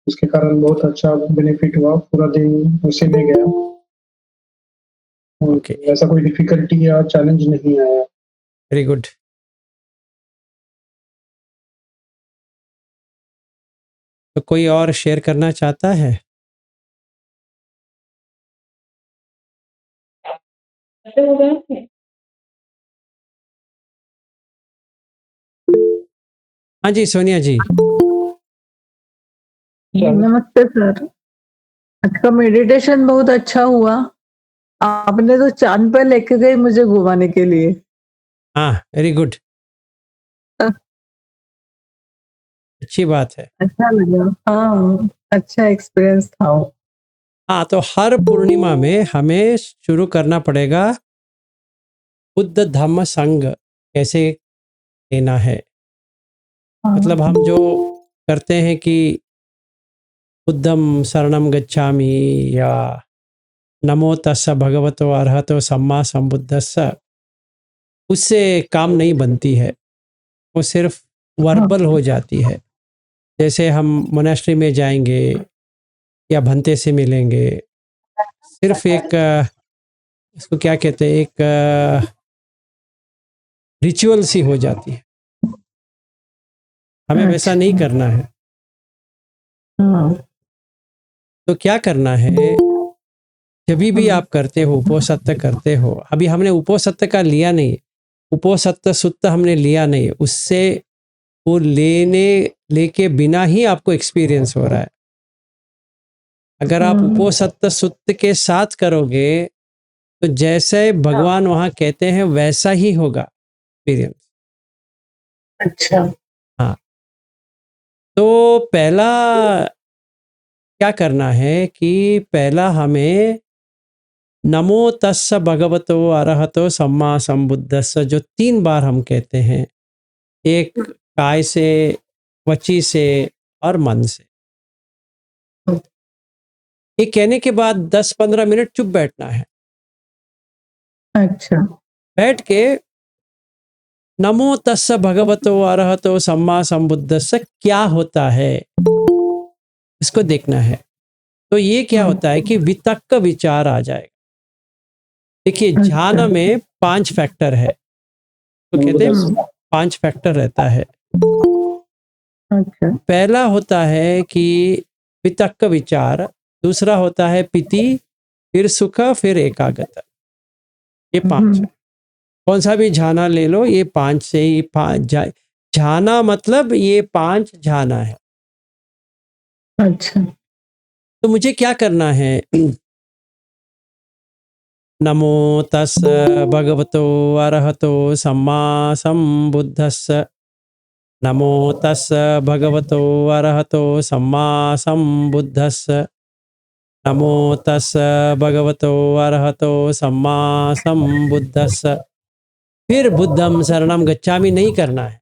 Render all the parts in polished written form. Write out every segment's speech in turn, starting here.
उसके कारण बहुत अच्छा बेनिफिट हुआ, पूरा दिन उसी में गया। ओके, ऐसा कोई डिफ़िकल्टी या चैलेंज नहीं आया। Very good. तो कोई और शेयर करना चाहता है? हाँ जी, सोनिया जी। नमस्ते सर। आज का मेडिटेशन बहुत अच्छा हुआ। आपने तो चाँद पे लेके गए मुझे घुमाने के लिए। हाँ, वेरी गुड, अ, अच्छी बात है। अच्छा लगा। हाँ, अच्छा एक्सपीरियंस था वो। हाँ, तो हर पूर्णिमा में हमें शुरू करना पड़ेगा बुद्ध धम्म संघ कैसे लेना है। मतलब हाँ, हम जो करते हैं कि बुद्धं शरणं गच्छामि या नमो तस्स भगवतो अरहतो सम्मा संबुद्धस्स, उससे काम नहीं बनती है, वो सिर्फ हाँ, वर्बल हो जाती है। जैसे हम मोनेस्ट्री में जाएंगे या भंते से मिलेंगे, सिर्फ एक इसको क्या कहते हैं, एक रिचुअल सी हो जाती है। हमें वैसा नहीं अच्छा, करना है। हाँ, तो क्या करना है, जब भी आप करते हो, उपोसत्य करते हो, अभी हमने उपोसत्य का लिया नहीं, उपोसत्य सुत्त हमने लिया नहीं, उससे वो लेके बिना ही आपको एक्सपीरियंस हो रहा है। अगर आप उपोसत्य सुत्त के साथ करोगे तो जैसे भगवान वहाँ कहते हैं वैसा ही होगा एक्सपीरियंस। अच्छा, हाँ, तो पहला क्या करना है कि पहला हमें नमो तस्स भगवतो अरहतो सम्मा संबुद्धस्स जो 3 बार हम कहते हैं, एक काय से, वची से और मन से। ये कहने के बाद 10-15 मिनट चुप बैठना है। अच्छा, बैठ के नमो तस्स भगवतो अरहतो सम्मा संबुद्धस्स क्या होता है इसको देखना है। तो ये क्या होता है कि वितक्क विचार आ जाएगा। देखिए, ध्यान अच्छा, में 5 फैक्टर है, तो कहते हैं 5 फैक्टर रहता है। अच्छा, पहला होता है कि वितक्क विचार, दूसरा होता है पीति, फिर सुख, फिर एकाग्रता। ये 5 है। कौन सा भी झाना ले लो, ये 5 से ही 5 झाना, मतलब ये 5 झाना है। अच्छा, तो मुझे क्या करना है, नमो तस् भगवतो अरहतो सम्मा संबुद्धस्स, नमो तस् भगवतो अरहतो सम्मा संबुद्धस्स, नमो तस् भगवतो अरहतो सम्मा संबुद्धस्स। फिर बुद्धं शरणं गच्छामि नहीं करना है।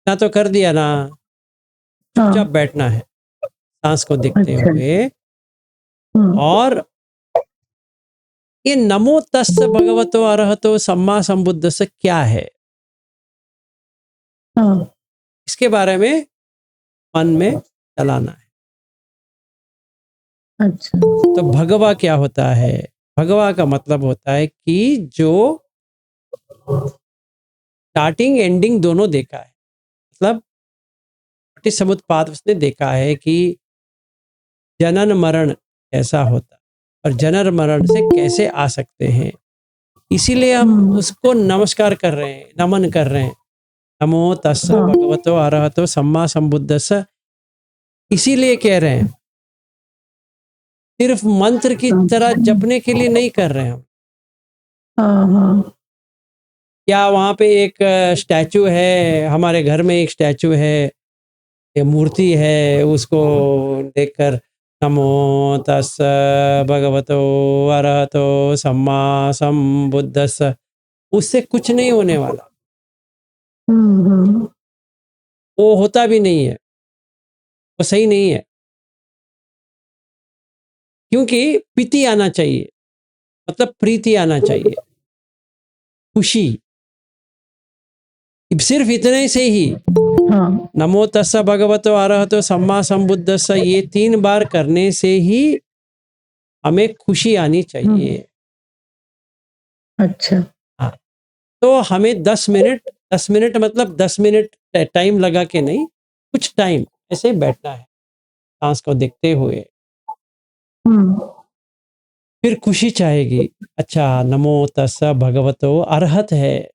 ना तो कर दिया ना, चुपचाप हाँ, बैठना है सांस को देखते अच्छा, हुए। और ये नमो तस् भगवतो अरहतो सम्मा संबुद्धस्स क्या है, हाँ, इसके बारे में मन में चलाना है। अच्छा, तो भगवा क्या होता है, भगवा का मतलब होता है कि जो स्टार्टिंग एंडिंग दोनों देखा है। मतलब समुत्पाद उसने देखा है कि जनन मरण कैसा होता और जनन मरण से कैसे आ सकते हैं। इसीलिए हम उसको नमस्कार कर रहे हैं, नमन कर रहे हैं, नमो तस्स भगवतो अरहतो सम्मा संबुद्धस्स। इसीलिए कह रहे हैं, सिर्फ मंत्र की तरह जपने के लिए नहीं कर रहे हैं हम। हाँ, हाँ, क्या वहाँ पे एक स्टैचू है, हमारे घर में एक स्टैचू है, ये मूर्ति है, उसको देखकर नमो तस्स भगवतो अरहतो सम्मा संबुद्धस्स, उससे कुछ नहीं होने वाला, वो होता भी नहीं है, वो सही नहीं है। क्योंकि प्रीति आना चाहिए, मतलब प्रीति आना चाहिए, खुशी, सिर्फ इतने से ही हाँ। नमो तस्स भगवतो अरहतो सम्मा संबुद्धस्स, ये 3 बार करने से ही हमें खुशी आनी चाहिए। अच्छा। हाँ, तो हमें 10 मिनट मतलब 10 मिनट टाइम लगा के नहीं, कुछ टाइम ऐसे ही बैठना है, सांस को देखते हुए। हम्म। फिर खुशी चाहेगी, अच्छा नमो तस्स भगवतो अरहत है,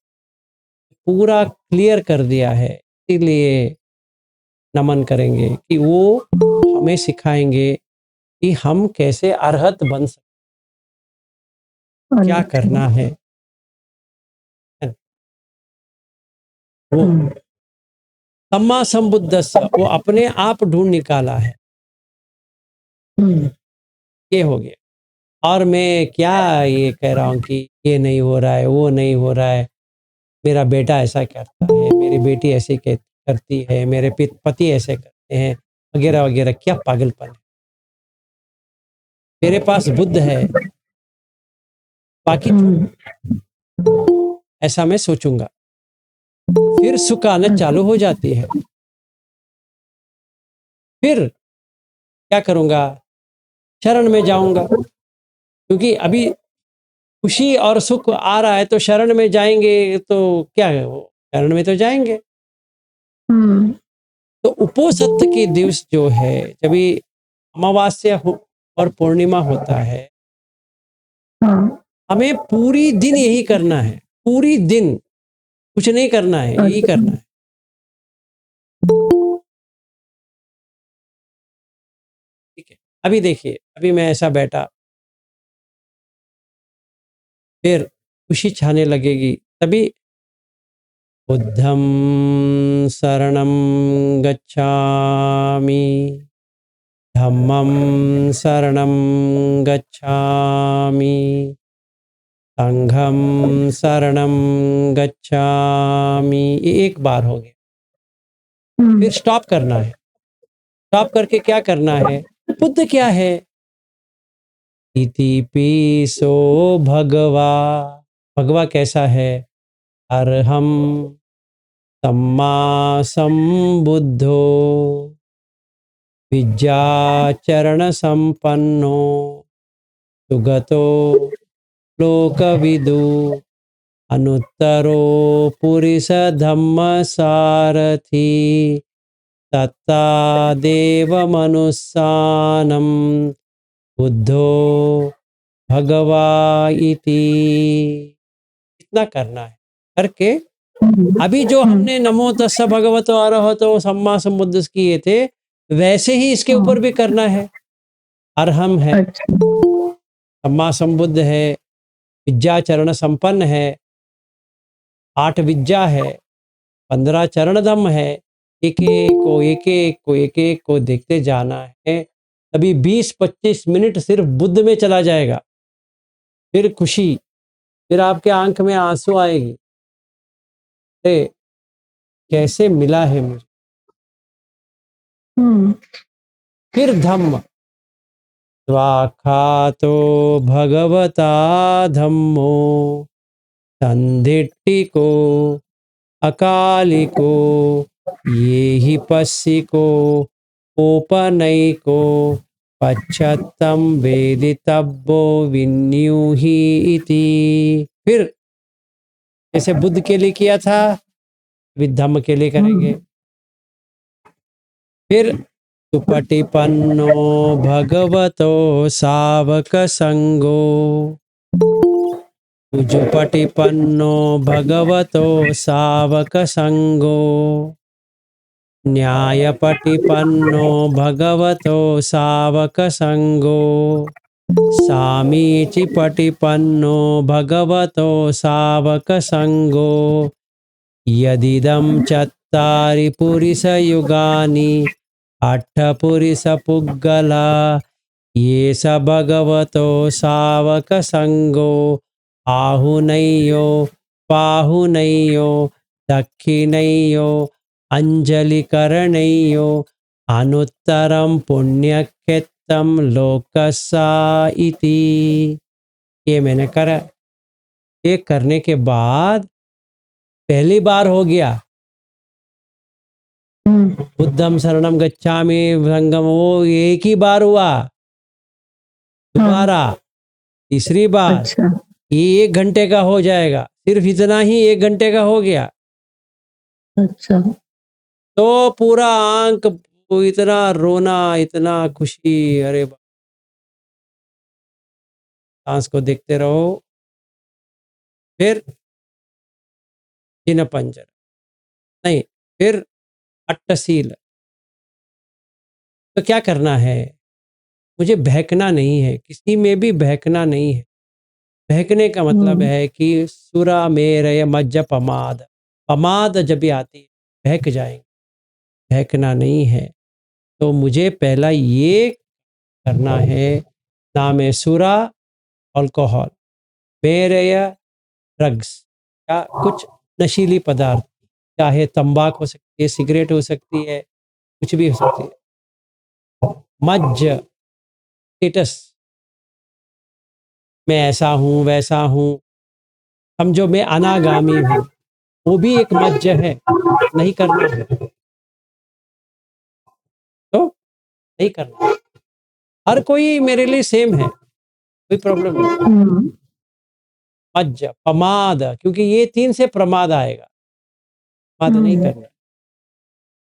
पूरा क्लियर कर दिया है, इसीलिए नमन करेंगे कि वो हमें सिखाएंगे कि हम कैसे अरहत बन सकते, क्या अच्छा। करना है। वो हम्म। सम्मा संबुद्धस्स, वो अपने आप ढूंढ निकाला है, हम्म। ये हो गया। और मैं क्या ये कह रहा हूँ कि ये नहीं हो रहा है, वो नहीं हो रहा है, मेरा बेटा ऐसा करता है, मेरी बेटी ऐसे करती है, मेरे पति ऐसे करते हैं, वगैरह वगैरह, क्या पागलपन है। मेरे पास बुद्ध है, बाकी हम्म। ऐसा मैं सोचूंगा, फिर सुख आना चालू हो जाती है। फिर क्या करूंगा, शरण में जाऊंगा, क्योंकि अभी खुशी और सुख आ रहा है, तो शरण में जाएंगे तो क्या है, वो शरण में तो जाएंगे। हम्म। तो उपोषित के दिवस जो है, जब भी अमावस्या और पूर्णिमा होता है, हाँ। हमें पूरी दिन यही करना है, पूरी दिन कुछ नहीं करना है, यही अच्छा। करना है। ठीक है, अभी देखिए, अभी मैं ऐसा बैठा, फिर खुशी छाने लगेगी, तभी बुद्धं शरणं गच्छामि, धम्मं शरणं गच्छामि, संघं शरणं गच्छामि। ये एक बार हो गया, फिर स्टॉप करना है। स्टॉप करके क्या करना है, बुद्ध क्या है, इति पीसो भगवा, भगवा कैसा है, अरहम सम्मा संबुद्धो विद्याचरण संपन्नो सुगतो लोकविदु अनुत्तरो पुरुष धम्म सारथी तत्ता देव मनुष्यानम बुद्धो भगवा इति। इतना करना है, करके अभी जो हमने नमो तस्स भगवतो अरहतो सम्मा संबुद्धस्स किए थे, वैसे ही इसके ऊपर भी करना है। अरहम है, अच्छा। सम्मा संबुद्ध है, विद्याचरण संपन्न है, 8 विद्या है, 15 चरण धम्म है, एक एक को एक एक को एक एक को देखते जाना है। तभी 20-25 मिनट सिर्फ बुद्ध में चला जाएगा, फिर खुशी, फिर आपके आंख में आंसू आएगी, अरे कैसे मिला है मुझे। हम्म। फिर धम्म, स्वाखातो भगवता धम्मो संधिट्ठिको अकालिको ये ही पस्सिको ओपनैको पश्चात्तम वेदितव्यो विन्यूहि इति। फिर जैसे बुद्ध के लिए किया था, धम्म के लिए करेंगे। फिर सुपटिपन्नो भगवतो सावक संगो, उजुपटिपन्नो भगवतो सावक संगो, न्यायपटिपन्नो भगवतो सावक संगो, सामीचिपटिपन्नो भगवतो सावक संगो, यदिदं चत्तारि पुरुषयुगानि अट्ठपुरुषपुग्गला ये स भगवतो सावक संगो आहुनैयो पाहुनैयो दक्षिणैयो अंजलिकरणैयो अनुत्तरं पुण्यक्षेत्रं लोकस्सा इति। ये मैंने करा, ये करने के बाद पहली बार हो गया, बुद्धम शरणम गच्छामि संगम, वो एक ही बार हुआ। दोबारा तीसरी बार अच्छा ये 1 घंटे का हो जाएगा, सिर्फ इतना ही 1 घंटे का हो गया। अच्छा तो पूरा आंक, वो इतना रोना, इतना खुशी, अरे सांस को देखते रहो। फिर जिन पंजर, नहीं, फिर अट्टसील। तो क्या करना है, मुझे बहकना नहीं है, किसी में भी बहकना नहीं है। बहकने का मतलब है कि सुरा मेरय मज्ज पमाद, पमाद जब भी आती है बहक जाएंगे, बहकना नहीं है। तो मुझे पहला ये करना है, नाम है सुरा, अल्कोहल, मेरय ड्रग्स, या कुछ नशीली पदार्थ, चाहे तंबाकू हो सकती है, सिगरेट हो सकती है, कुछ भी हो सकती है। मज्ज स्टेटस, मैं ऐसा हूँ वैसा हूँ, समझो मैं अनागामी हूँ, वो भी एक मज्ज है, नहीं करना है तो नहीं करना है। हर कोई मेरे लिए सेम है, कोई प्रॉब्लम नहीं। मज्ज प्रमाद, क्योंकि ये 3 से प्रमाद आएगा, प्रमाद नहीं करना।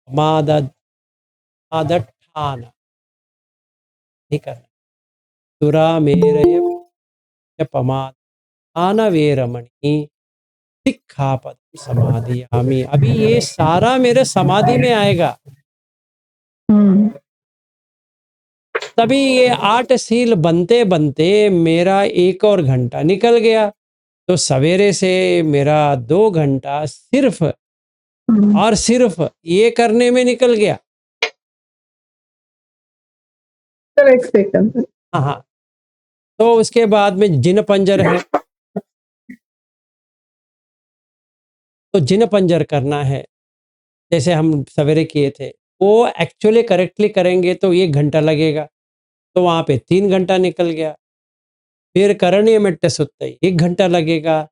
प्रमाद आदठान नहीं करना। सुरा मेरय प्रमाद आन वेरमणि सिक्खापद समाधियामि। अभी ये सारा मेरे समाधि में आएगा, तभी ये 8 सील बनते बनते मेरा 1 और घंटा निकल गया। तो सवेरे से मेरा 2 घंटा सिर्फ और सिर्फ ये करने में निकल गया। सर एक सेकंड। हाँ हाँ। तो उसके बाद में जिन पंजर है, तो जिन पंजर करना है, जैसे हम सवेरे किए थे, वो एक्चुअली करेक्टली करेंगे तो 1 घंटा लगेगा, तो वहाँ पे 3 घंटा निकल गया। फिर करणीय मेट्ट सुत्त 1 घंटा लगेगा,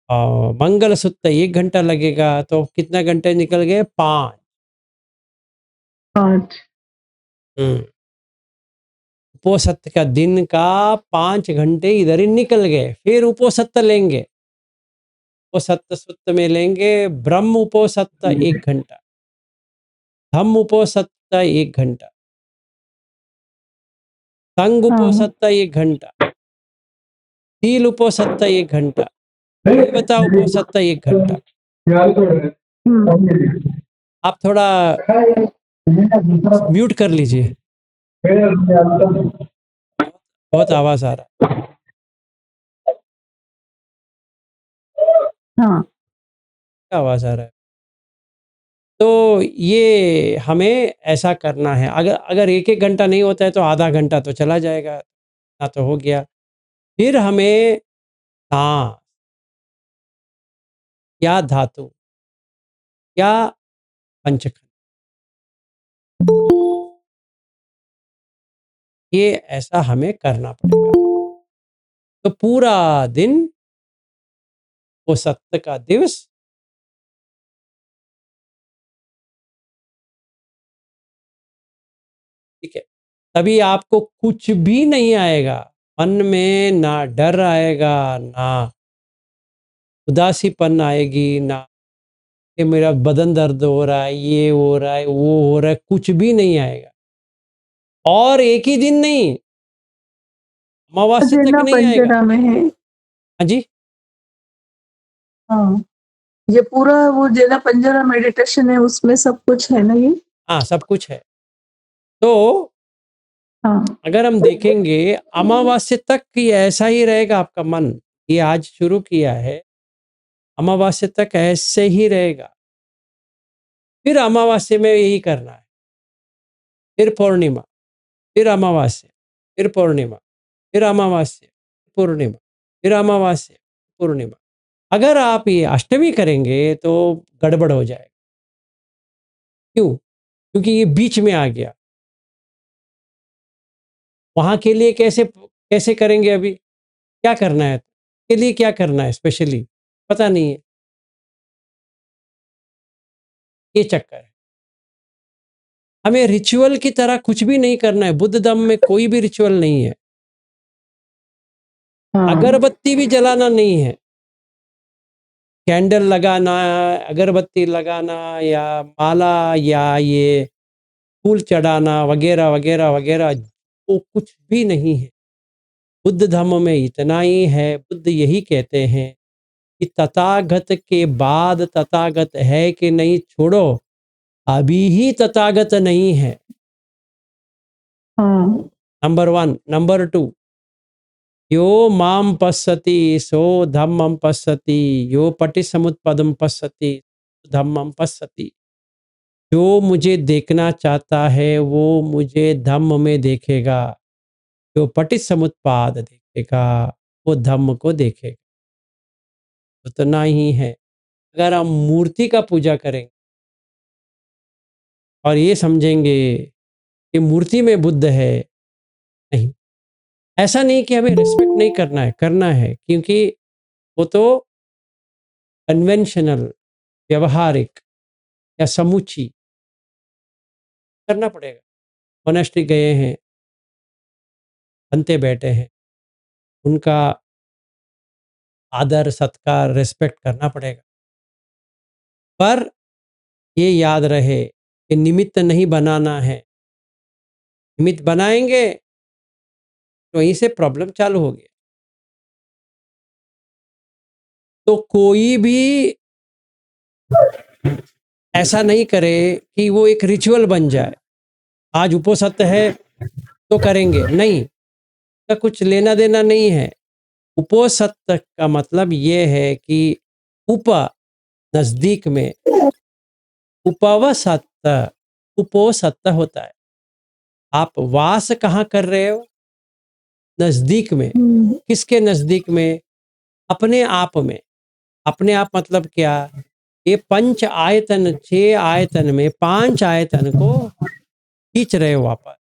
और मंगल सुत्त 1 घंटा लगेगा, तो कितना घंटे निकल गए, 5। 5 उपोसत्त का दिन का 5 घंटे इधर ही निकल गए। फिर उपोसत्त लेंगे, उपोसत्त सुत्त में लेंगे ब्रह्म उपोसत्त 1 घंटा, धम्म उपोसत्त 1 घंटा, संग उपोसत्त 1 घंटा, शील उपोसत्त 1 घंटा, देवता उपोसत्त 1 घंटा। आप थोड़ा म्यूट कर लीजिए, बहुत आवाज आ रहा है। हाँ क्या आवाज आ रहा है? तो ये हमें ऐसा करना है। अगर अगर 1-1 घंटा नहीं होता है तो आधा घंटा तो चला जाएगा, ना तो हो गया। फिर हमें सांस या धातु या पंचखंड, ये ऐसा हमें करना पड़ेगा। तो पूरा दिन वो सत्य का दिवस, ठीक है, तभी आपको कुछ भी नहीं आएगा मन में, ना डर आएगा, ना उदासीपन आएगी, ना कि मेरा बदन दर्द हो रहा है, ये हो रहा है, वो हो रहा है, कुछ भी नहीं आएगा। और एक ही दिन नहीं, अमावस्या तक जिना नहीं आएगा। पंजरा में है। हाँ जी, हाँ ये पूरा वो जेना पंजरा मेडिटेशन है, उसमें सब कुछ है ना ये। हाँ सब कुछ है। तो हाँ अगर हम देखेंगे अमावस्या तक कि ऐसा ही रहेगा आपका मन, ये आज शुरू किया है, अमावस्या तक ऐसे ही रहेगा। फिर अमावस्या में यही करना है, फिर पूर्णिमा, फिर अमावस्या, फिर पूर्णिमा, फिर अमावस्या, पूर्णिमा, फिर अमावस्या, पूर्णिमा। अगर आप ये अष्टमी करेंगे तो गड़बड़ हो जाएगा। क्यों? क्योंकि ये बीच में आ गया। वहाँ के लिए कैसे कैसे करेंगे अभी? क्या करना है? के लिए क्या करना है स्पेशली? पता नहीं है। ये चक्कर है। हमें रिचुअल की तरह कुछ भी नहीं करना है। बुद्ध धम्म में कोई भी रिचुअल नहीं है, हाँ अगरबत्ती भी जलाना नहीं है, कैंडल लगाना, अगरबत्ती लगाना या माला या ये फूल चढ़ाना वगैरह वगैरह वगैरह, वो कुछ भी नहीं है। बुद्ध धर्म में इतना ही है। बुद्ध यही कहते हैं कि तथागत के बाद तथागत है कि नहीं छोड़ो, अभी ही तथागत नहीं है। हाँ नंबर 1। नंबर 2, यो माम पश्यति सो धम्मम पश्यति, यो पटिसमुत्पदम पश्यति धम्मम पश्यति। जो मुझे देखना चाहता है वो मुझे धम्म में देखेगा, जो पटिसमुत्पाद देखेगा वो धम्म को देखेगा। उतना ही है। अगर हम मूर्ति का पूजा करेंगे और ये समझेंगे कि मूर्ति में बुद्ध है, नहीं, ऐसा नहीं कि हमें रिस्पेक्ट नहीं करना है, करना है, क्योंकि वो तो कन्वेंशनल, व्यवहारिक या समूची करना पड़ेगा। मोनेस्ट्री गए हैं, बनते बैठे हैं, उनका आदर सत्कार रिस्पेक्ट करना पड़ेगा। पर ये याद रहे कि निमित्त नहीं बनाना है। निमित्त बनाएंगे तो वहीं से प्रॉब्लम चालू हो गया। तो कोई भी ऐसा नहीं करे कि वो एक रिचुअल बन जाए। आज उपोषित है तो करेंगे, नहीं, का कुछ लेना देना नहीं है। उपोषित का मतलब ये है कि उप नजदीक में, उपवसत उपोषित होता है। आप वास कहाँ कर रहे हो? नजदीक में। किसके नजदीक में? अपने आप में। अपने आप मतलब क्या? ये पंच आयतन, 6 आयतन में 5 आयतन को खींच रहे हो वापस।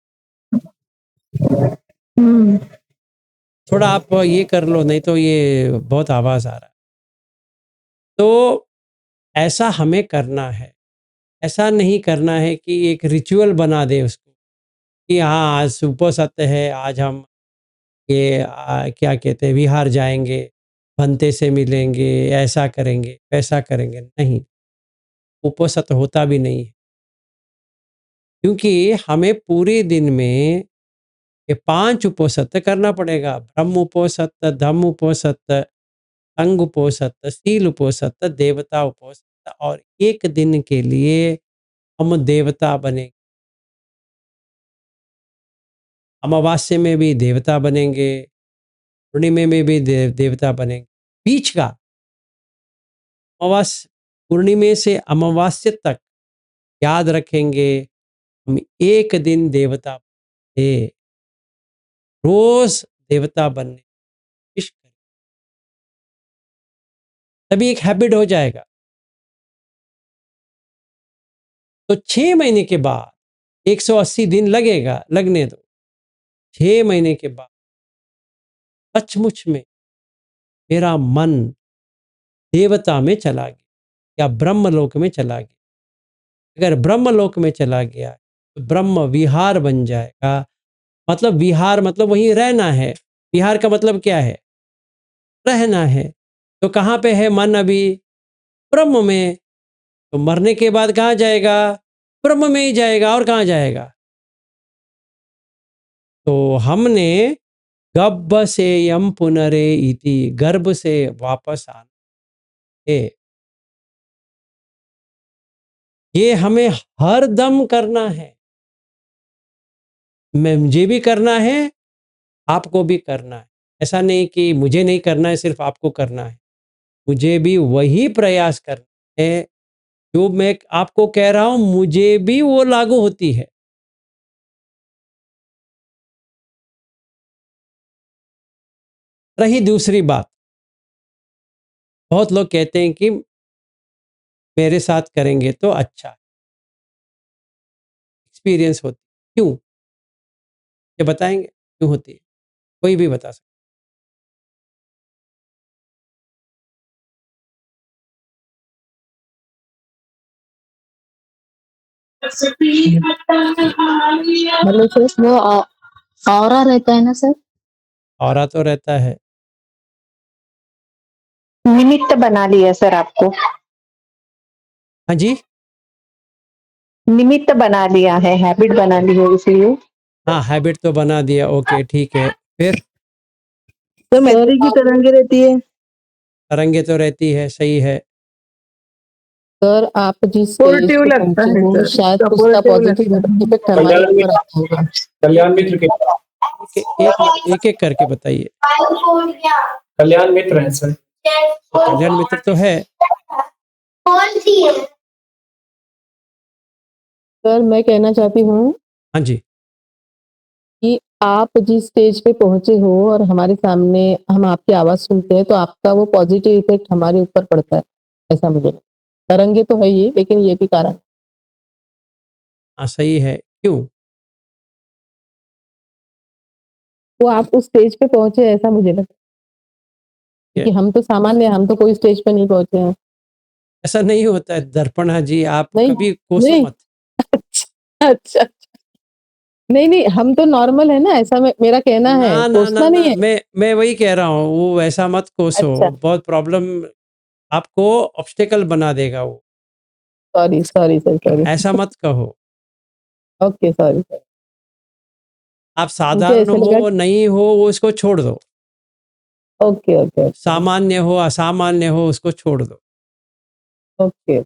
थोड़ा आप ये कर लो, नहीं तो ये बहुत आवाज आ रहा है। तो ऐसा हमें करना है। ऐसा नहीं करना है कि एक रिचुअल बना दे उसको कि हाँ आज सुबह सत्य है, आज हम ये क्या कहते हैं, विहार जाएंगे, भंते से मिलेंगे, ऐसा करेंगे वैसा करेंगे। नहीं, उपसत होता भी नहीं है, क्योंकि हमें पूरे दिन में ये 5 उपोषित करना पड़ेगा। ब्रह्म उपोषित, धम्म उपोषित, संग उपोषित, शील उपोषित, देवता उपोषित, और एक दिन के लिए हम देवता बनेंगे। अमावास्या में भी देवता बनेंगे, पूर्णिमा में भी देवता बनेंगे। बीच का अमावास्या, पूर्णिमा से अमावास्या तक याद रखेंगे हम एक दिन देवता थे। रोज देवता बनने की कोशिश करें, तभी एक हैबिट हो जाएगा। तो 6 महीने के बाद, 180 दिन लगेगा, लगने दो। 6 महीने के बाद सचमुच में मेरा मन देवता में चला गया या ब्रह्मलोक में चला गया। अगर ब्रह्मलोक में चला गया तो ब्रह्म विहार बन जाएगा। मतलब विहार मतलब वहीं रहना है। विहार का मतलब क्या है? रहना है। तो कहाँ पे है मन अभी? ब्रह्म में। तो मरने के बाद कहाँ जाएगा? ब्रह्म में ही जाएगा, और कहाँ जाएगा? तो हमने गब्ब से यम पुनरे इति, गर्भ से वापस आना है। ये हमें हर दम करना है। मुझे भी करना है, आपको भी करना है। ऐसा नहीं कि मुझे नहीं करना है, सिर्फ आपको करना है। मुझे भी वही प्रयास करना है जो मैं आपको कह रहा हूं, मुझे भी वो लागू होती है। रही दूसरी बात, बहुत लोग कहते हैं कि मेरे साथ करेंगे तो अच्छा है, एक्सपीरियंस होती है। क्यों? ये बताएंगे क्यों होती है? कोई भी बता सकता मतलब सर वो ऑरा रहता है ना सर? ऑरा तो रहता है। निमित्त बना लिया सर आपको, हाँ जी? निमित्त बना लिया है, हैबिट बना ली है इसलिए। हाँ, हैबिट तो बना दिया, ओके ठीक है। फिर? तो सर मैत्री की आप तरंगे रहती है। तरंगे तो रहती है, सही है। सर आप जिस स्टेज पॉजिटिव पे लगता पहुँचे है हो सर, शायद उसका सपोर्टिव पॉजिटिव लगता है। इफेक्ट हमारे ऊपर आता होगा। कल्याण मित्र के एक-एक करके बताइए। कल्याण मित्र हैं सर। कल्याण मित्र तो है। सर मैं कहना चाहती हूँ हाँ जी। कि आप जिस स्टेज पे पहुँचे हो और हमारे सामने हम आपकी आवाज़ सुनते हैं तो आपका वो पॉजिटिव इफेक्ट हमारे ऊपर पड़ता है, ऐसा मुझे लगता है। तरंगे तो है ही, लेकिन ये भी कारण हाँ, सही है। क्यों? वो आप उस स्टेज पे पहुँचे ऐसा मुझे लगता है। क्योंकि हम तो सामान्य, हम तो कोई स्टेज पे नहीं पहुँचे हैं। ऐसा नहीं होता है दर्पणा जी, आप नहीं, कभी कोसो नहीं। मत। अच्छा, अच्छा। नहीं, नहीं, हम तो नॉर्मल है ना, ऐसा मेरा कहना है, ना, ना, ना, कोसना नहीं ना, है। मैं वही कह रहा हूँ, वो वैसा मत कोसो, अच्छा, बहुत प्रॉब्लम आपको ऑब्स्टेकल बना देगा वो, सॉरी, सॉरी सर, सॉरी। ऐसा मत कहो। Okay, sorry sir. आप मुझे साधारण ऐसा लगा हो, नहीं हो, वो इसको छोड़ दो। ओके, ओके, ओके, सामान्य हो, असामान्य हो, उसको छोड़ दो। ओके।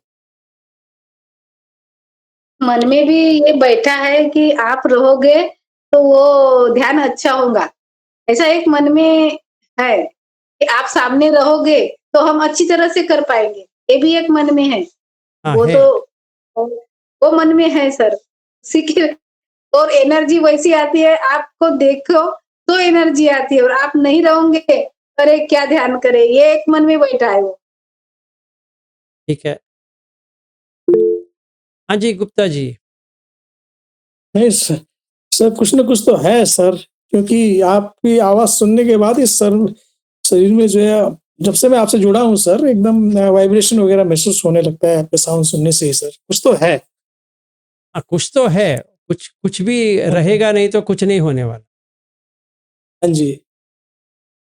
मन में भी ये बैठा है कि आप रहोगे तो वो ध्यान अच्छा होगा, ऐसा एक मन में है कि आप सामने रहोगे तो हम अच्छी तरह से कर पाएंगे, ये भी एक मन में है। हाँ, वो है। तो वो मन में है सर, उसी की और एनर्जी वैसी आती है, आपको देखो तो एनर्जी आती है और आप नहीं रहोगे, अरे क्या ध्यान करे, ये एक मन में बैठा है वो। ठीक है। हाँ जी, गुप्ता जी। नहीं सर, सर कुछ न कुछ तो है सर, क्योंकि आपकी आवाज़ सुनने के बाद ही सर शरीर में जो है, जब से मैं आपसे जुड़ा हूँ सर, एकदम वाइब्रेशन वगैरह महसूस होने लगता है आपके साउंड सुनने से ही सर, कुछ तो है। हाँ, कुछ तो है, कुछ भी रहेगा नहीं तो कुछ नहीं होने वाला। हाँ जी,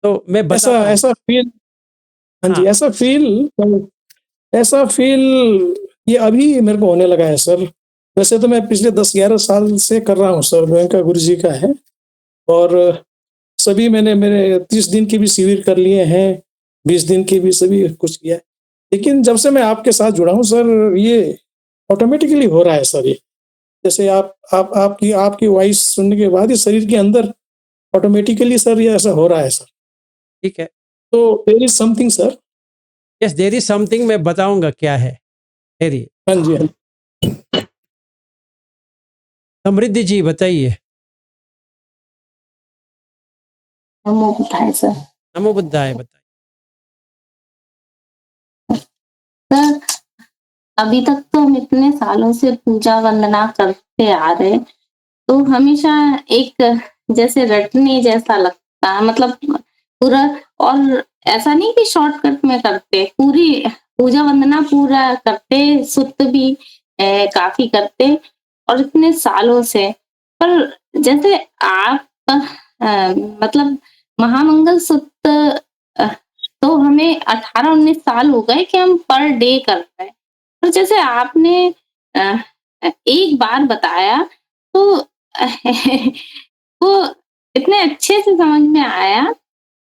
तो मैं ऐसा बताता हूँ। ऐसा फ़ील हाँ जी, हाँ, ऐसा फ़ील ये अभी मेरे को होने लगा है सर। वैसे तो मैं पिछले 10-11 साल से कर रहा हूँ सर, गोयनका गुरु जी का है, और सभी मैंने मेरे 30 दिन के भी शिविर कर लिए हैं, 20 दिन के भी सभी कुछ किया है। लेकिन जब से मैं आपके साथ जुड़ा हूँ सर, ये ऑटोमेटिकली हो रहा है सर ये। जैसे आपकी आपकी वॉइस सुनने के बाद ही शरीर के अंदर ऑटोमेटिकली सर ये ऐसा हो रहा है सर। ठीक है। तो there is something sir. Yes, there is something, मैं बताऊँगा क्या है। ठहरिए। हाँ जी, हाँ। समृद्धि जी बताइए। नमो बुद्धाय सर। नमो बुद्धाय बताइए। सर, अभी तक तो हम इतने सालों से पूजा वंदना करते आ रहे, तो हमेशा एक जैसे रटने जैसा लगता है, मतलब पूरा, और ऐसा नहीं कि शॉर्टकट में करते, पूरी पूजा वंदना पूरा करते, सुक्त भी काफ़ी करते और इतने सालों से। पर जैसे आप मतलब महामंगल सुक्त तो हमें 18-19 साल हो गए कि हम पर डे कर रहे हैं। और जैसे आपने अ, एक बार बताया तो वो इतने अच्छे से समझ में आया,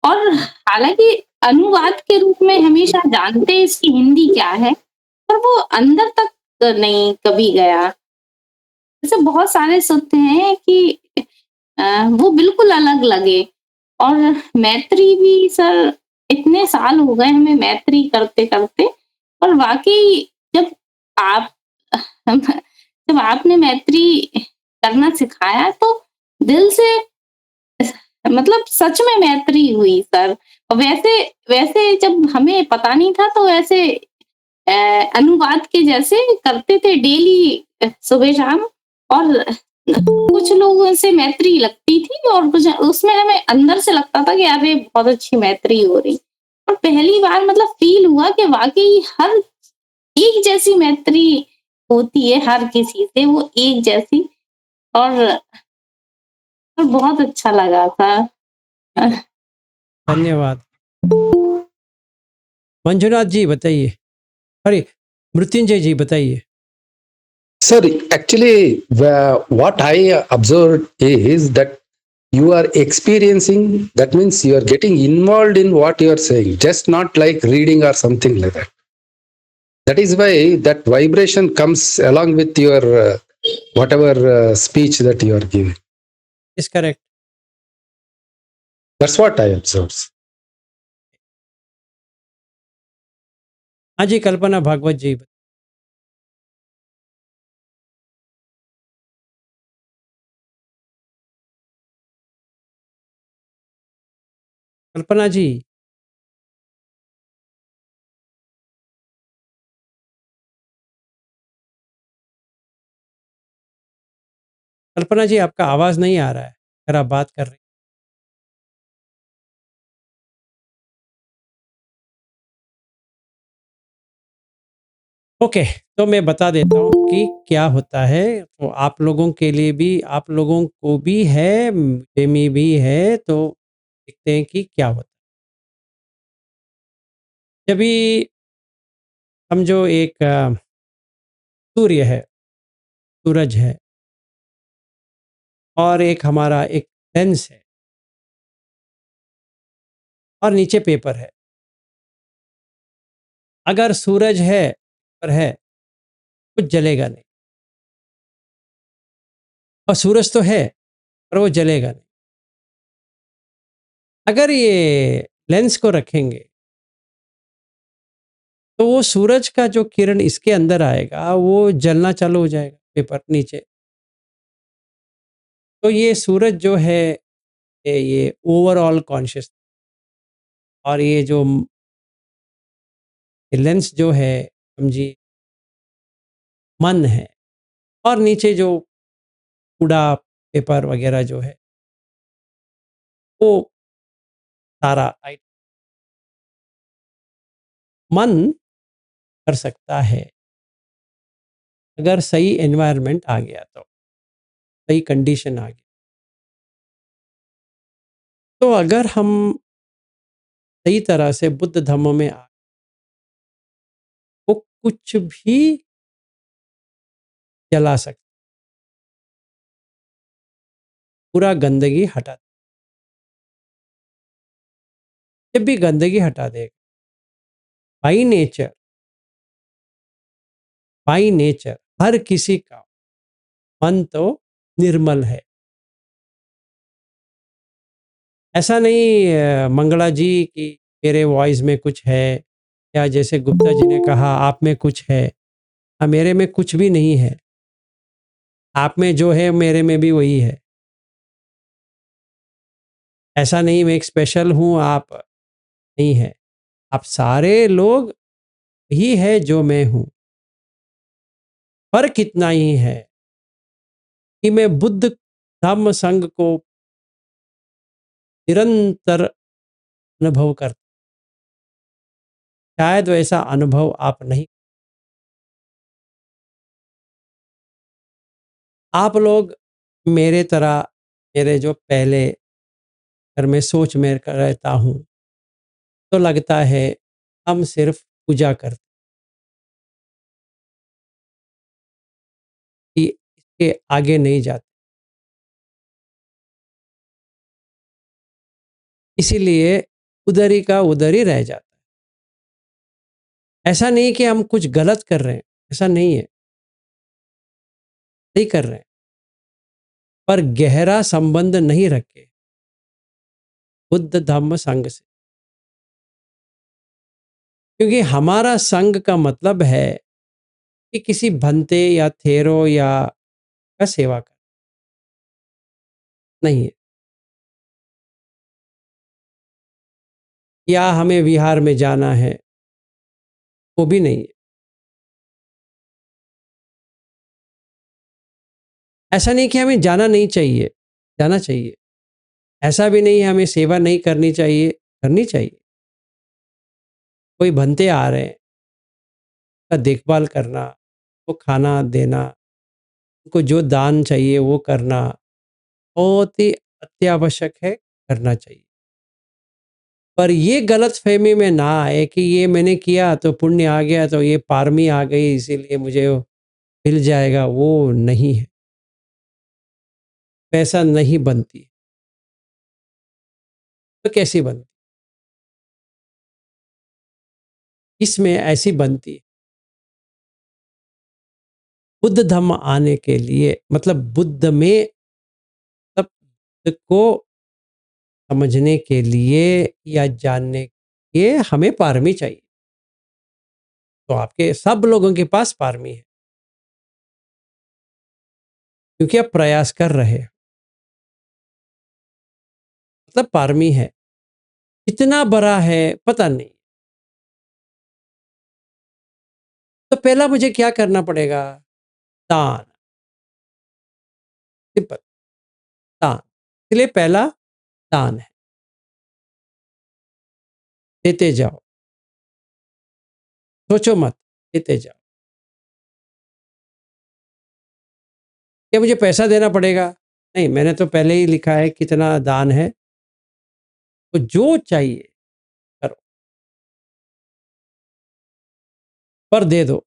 और हालाँकि अनुवाद के रूप में हमेशा जानते हैं इसकी हिंदी क्या है, पर वो अंदर तक नहीं कभी गया। जैसे बहुत सारे सूत्र हैं कि वो बिल्कुल अलग लगे, और मैत्री भी सर इतने साल हो गए हमें मैत्री करते-करते, और वाक़ई जब आप जब आपने मैत्री करना सिखाया तो दिल से मतलब सच में मैत्री हुई सर। और वैसे वैसे जब हमें पता नहीं था तो ऐसे अ, अनुवाद के जैसे करते थे डेली, सुबह-शाम, और कुछ लोगों से मैत्री लगती थी और कुछ उसमें हमें अंदर से लगता था कि अरे बहुत अच्छी मैत्री हो रही। और पहली बार मतलब फ़ील हुआ कि वाक़ई हर एक जैसी मैत्री होती है हर किसी से वो एक जैसी और बहुत अच्छा लगा था। धन्यवाद। मंजुनाथ जी बताइए, अरे मृत्युंजय जी बताइए। Sir, actually, what I observed is that you are experiencing, that means you are getting involved in what you are saying, just not like reading or something like that. That is why that vibration comes along with your whatever speech that you are giving. Is correct. That's what I observed. हाँ जी, कल्पना भागवत जी। कल्पना जी। कल्पना जी आपका आवाज नहीं आ रहा है अगर आप बात कर रहे हैं। ओके, तो मैं बता देता हूँ कि क्या होता है, तो आप लोगों के लिए भी, आप लोगों को भी है, मुझे में भी है, तो देखते हैं कि क्या होता है। जब भी समझो एक सूर्य है, सूरज है और एक हमारा एक लेंस है और नीचे पेपर है। अगर सूरज है पर है कुछ जलेगा नहीं, और सूरज तो है पर वो जलेगा नहीं। अगर ये लेंस को रखेंगे तो वो सूरज का जो किरण इसके अंदर आएगा वो जलना चालू हो जाएगा पेपर नीचे। तो ये सूरज जो है ये ओवरऑल कॉन्शियस, और ये जो लेंस जो है समझिए मन है, और नीचे जो कूड़ा पेपर वगैरह जो है वो सारा मन कर सकता है अगर सही एनवायरनमेंट आ गया, तो सही कंडीशन आ गई। तो अगर हम सही तरह से बुद्ध धर्म में आ, वो कुछ भी जला सकते, पूरा गंदगी हटा, जब भी गंदगी हटा देगा बाई नेचर हर किसी का मन तो निर्मल है। ऐसा नहीं मंगला जी कि मेरे वॉइस में कुछ है, या जैसे गुप्ता जी ने कहा आप में कुछ है। हाँ, मेरे में कुछ भी नहीं है, आप में जो है मेरे में भी वही है। ऐसा नहीं मैं एक स्पेशल हूँ, आप नहीं है, आप सारे लोग ही है जो मैं हूँ। फर्क इतना ही है कि मैं बुद्ध धम्म संघ को निरंतर अनुभव करता, शायद वैसा अनुभव आप नहीं। आप लोग मेरे तरह, मेरे जो पहले अगर मैं सोच में रहता हूँ तो लगता है हम सिर्फ पूजा करते कि इसके आगे नहीं जाते। इसीलिए उधर ही का उधर ही रह जाता है। ऐसा नहीं कि हम कुछ गलत कर रहे हैं, ऐसा नहीं है, सही कर रहे हैं, पर गहरा संबंध नहीं रखे बुद्ध धम्म संघ से। क्योंकि हमारा संघ का मतलब है कि किसी भंते या थेरो या का सेवा कर, नहीं है, या हमें विहार में जाना है, वो भी नहीं है। ऐसा नहीं कि हमें जाना नहीं चाहिए, जाना चाहिए। ऐसा भी नहीं है हमें सेवा नहीं करनी चाहिए, करनी चाहिए। कोई भंते आ रहे हैं, का देखभाल करना, को खाना देना, उनको जो दान चाहिए वो करना बहुत ही अत्यावश्यक है, करना चाहिए। पर ये गलतफ़हमी में ना आए कि ये मैंने किया तो पुण्य आ गया, तो ये पारमी आ गई इसीलिए मुझे वो मिल जाएगा, वो नहीं है। पैसा नहीं बनती, तो कैसी बनती? इसमें ऐसी बनती है। बुद्ध धम्म आने के लिए मतलब बुद्ध में तब बुद्ध को समझने के लिए या जानने के लिए हमें पारमी चाहिए। तो आपके सब लोगों के पास पारमी है, क्योंकि आप प्रयास कर रहे हो, मतलब पारमी है। कितना बड़ा है पता नहीं। तो पहला मुझे क्या करना पड़ेगा? दान। सिंपल, दान। इसलिए पहला दान है, देते जाओ, सोचो मत, देते जाओ। क्या मुझे पैसा देना पड़ेगा? नहीं, मैंने तो पहले ही लिखा है कितना दान है, तो जो चाहिए करो, पर दे दो।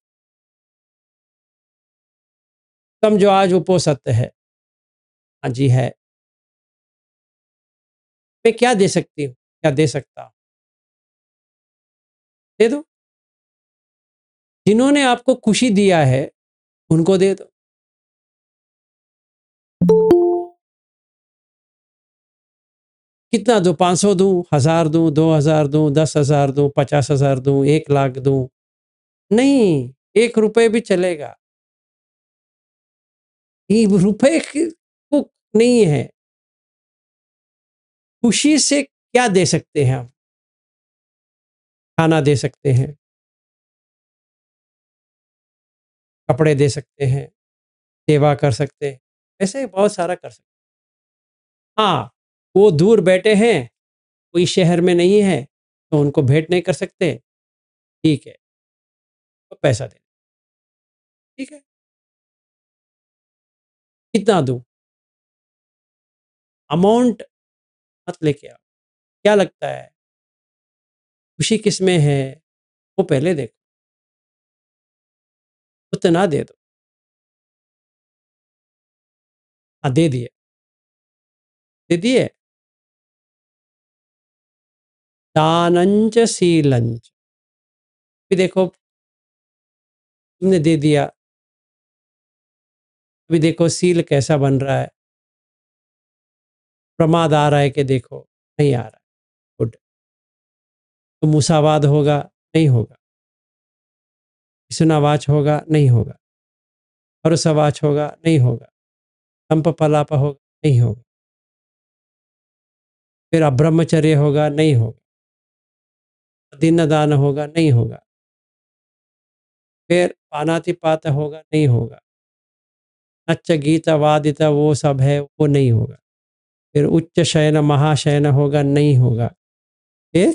समझो आज उपो सत्य है, हाँ जी है, मैं क्या दे सकती हूँ, क्या दे सकता हूँ, दे दो। जिन्होंने आपको खुशी दिया है उनको दे दो। कितना दूं? 500 दूं, 1000 दूं, 2000 दूं, 10,000 दूं, 50,000 दूं, 1,00,000 दूं? नहीं, 1 रुपए भी चलेगा। ये रुपए को नहीं है, खुशी से क्या दे सकते हैं हम? खाना दे सकते हैं, कपड़े दे सकते हैं, सेवा कर सकते हैं, ऐसे बहुत सारा कर सकते हैं। हाँ, वो दूर बैठे हैं, कोई शहर में नहीं है, तो उनको भेंट नहीं कर सकते, ठीक है, तो पैसा दे, ठीक है। कितना दूं? अमाउंट मत लेके आओ। क्या लगता है खुशी किस में है, वो पहले देखो, उतना दे दो। हाँ, दे दिए, दे दिए। दानंच शीलंच, भी देखो तुमने दे दिया, अभी देखो सील कैसा बन रहा है, प्रमाद आ रहा है कि देखो नहीं आ रहा है, गुड। तो मुसावाद होगा? नहीं होगा। इसुनावाच होगा? नहीं होगा। हरुसवाच होगा? नहीं होगा। संपपलाप होगा? नहीं होगा। फिर अब्रह्मचर्य होगा? नहीं होगा। दीन दान होगा? नहीं होगा। फिर पानातिपात होगा? नहीं होगा। नच्च गीता वादिता वो सब है, वो नहीं होगा। फिर उच्च शयन महाशयन होगा? नहीं होगा। फिर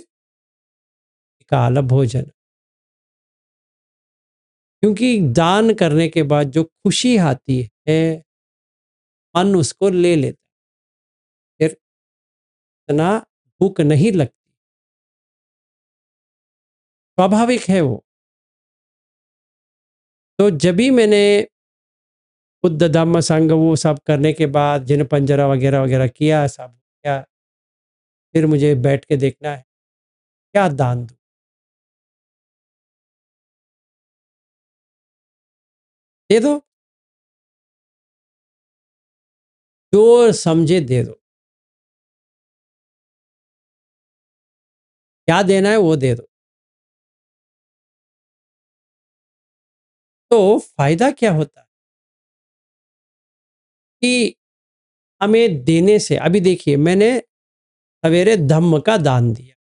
काल भोजन, क्योंकि दान करने के बाद जो खुशी आती है मन उसको ले लेता है, फिर इतना भूख नहीं लगती, स्वाभाविक है वो। तो जब भी मैंने बुद्ध धम्म संघ वो सब करने के बाद जिन पंजरा वगैरह वगैरह किया, सब किया, फिर मुझे बैठ के देखना है क्या दान दूं। दे दो, जो समझे दे दो, क्या देना है वो दे दो। तो फायदा क्या होता है कि हमें देने से, अभी देखिए मैंने सवेरे धम्म का दान दिया,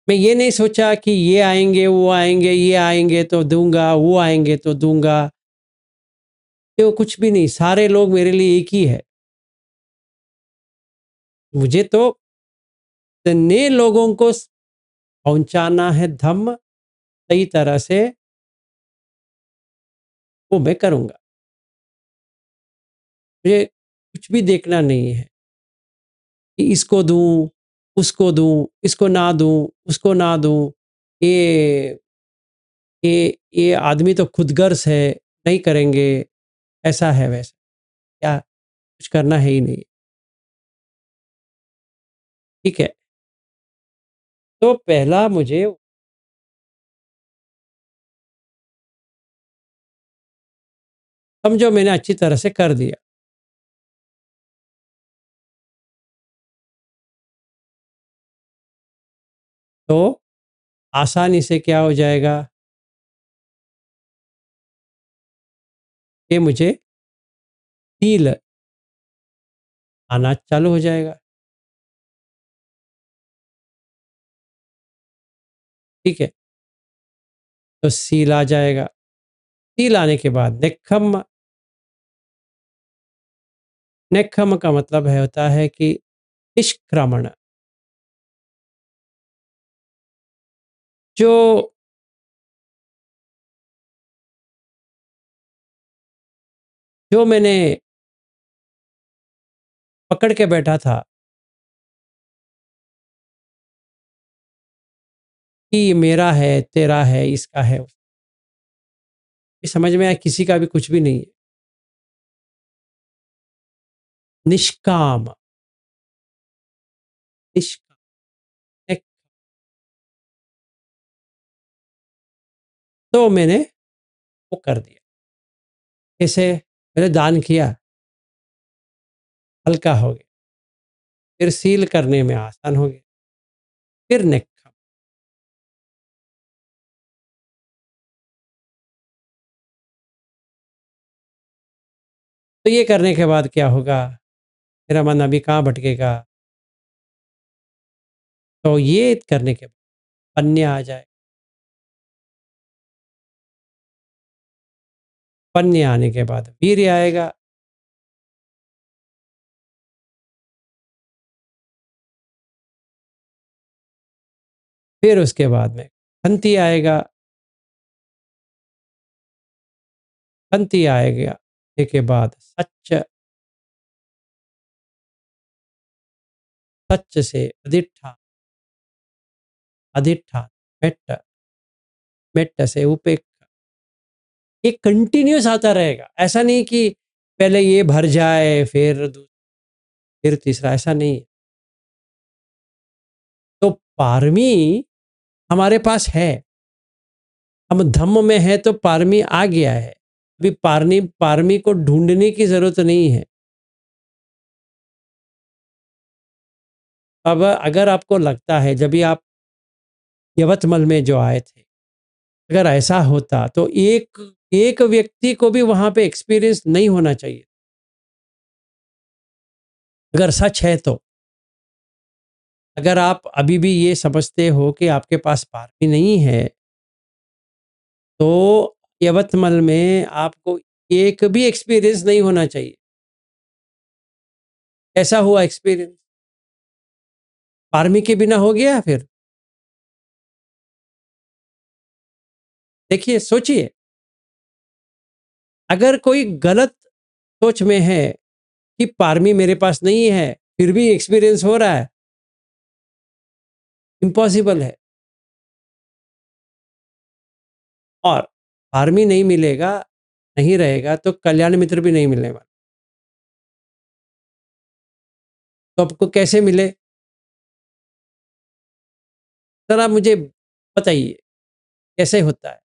मैं ये नहीं सोचा कि ये आएंगे वो आएंगे, ये आएंगे तो दूंगा, वो आएंगे तो दूंगा, तो कुछ भी नहीं, सारे लोग मेरे लिए एक ही है। मुझे तो इतने लोगों को पहुंचाना है धम्म, सही तरह से वो मैं करूँगा। मुझे कुछ भी देखना नहीं है कि इसको दूँ, उसको दूँ, इसको ना दूँ, उसको ना दूँ। ये ये आदमी तो खुदगर्ज है, नहीं करेंगे, ऐसा है वैसा। क्या कुछ करना है ही नहीं। ठीक है। तो पहला मुझे समझो मैंने अच्छी तरह से कर दिया। तो आसानी से क्या हो जाएगा कि मुझे फ़ील आना चालू हो जाएगा। ठीक है। तो सील आ जाएगा। सील आने के बाद नेक्खम्मा। नेक्खम्मा का मतलब है होता है कि निष्क्रमण। जो जो मैंने पकड़ के बैठा था कि ये मेरा है, तेरा है, इसका है। ये समझ में आया किसी का भी कुछ भी नहीं है। निष्काम। निष्काम। एक- तो मैंने वो कर दिया। कैसे? मैंने दान किया, हल्का हो गया। फिर सील करने में आसान हो गया। फिर नेक्खम। तो ये करने के बाद क्या होगा? मेरा मन अभी कहाँ भटकेगा? तो ये करने के बाद पन्य आ जाए। पन्य आने के बाद वीर्य आएगा। फिर उसके बाद में खंति आएगा। खंति आएगा के बाद सच। सच से अधिष्ठान। अधिष्ठान मेट्ट। मेट्ट से उपेक्षा। ये कंटिन्यूस आता रहेगा। ऐसा नहीं कि पहले ये भर जाए फिर तीसरा, ऐसा नहीं है। तो पारमी हमारे पास है। हम धम्म में है तो पारमी आ गया है। अभी पारमी को ढूंढने की जरूरत नहीं है। अब अगर आपको लगता है जब भी आप यवतमल में जो आए थे, अगर ऐसा होता तो एक एक व्यक्ति को भी वहां पे एक्सपीरियंस नहीं होना चाहिए। अगर सच है तो अगर आप अभी भी ये समझते हो कि आपके पास पारमी नहीं है तो यवतमल में आपको एक भी एक्सपीरियंस नहीं होना चाहिए। ऐसा हुआ एक्सपीरियंस पारमी के बिना हो गया। फिर देखिए, सोचिए, अगर कोई गलत सोच में है कि पारमी मेरे पास नहीं है फिर भी एक्सपीरियंस हो रहा है, इम्पॉसिबल है। और पारमी नहीं मिलेगा, नहीं रहेगा तो कल्याण मित्र भी नहीं मिलने वाला। तो आपको कैसे मिले? जरा मुझे बताइए कैसे होता है?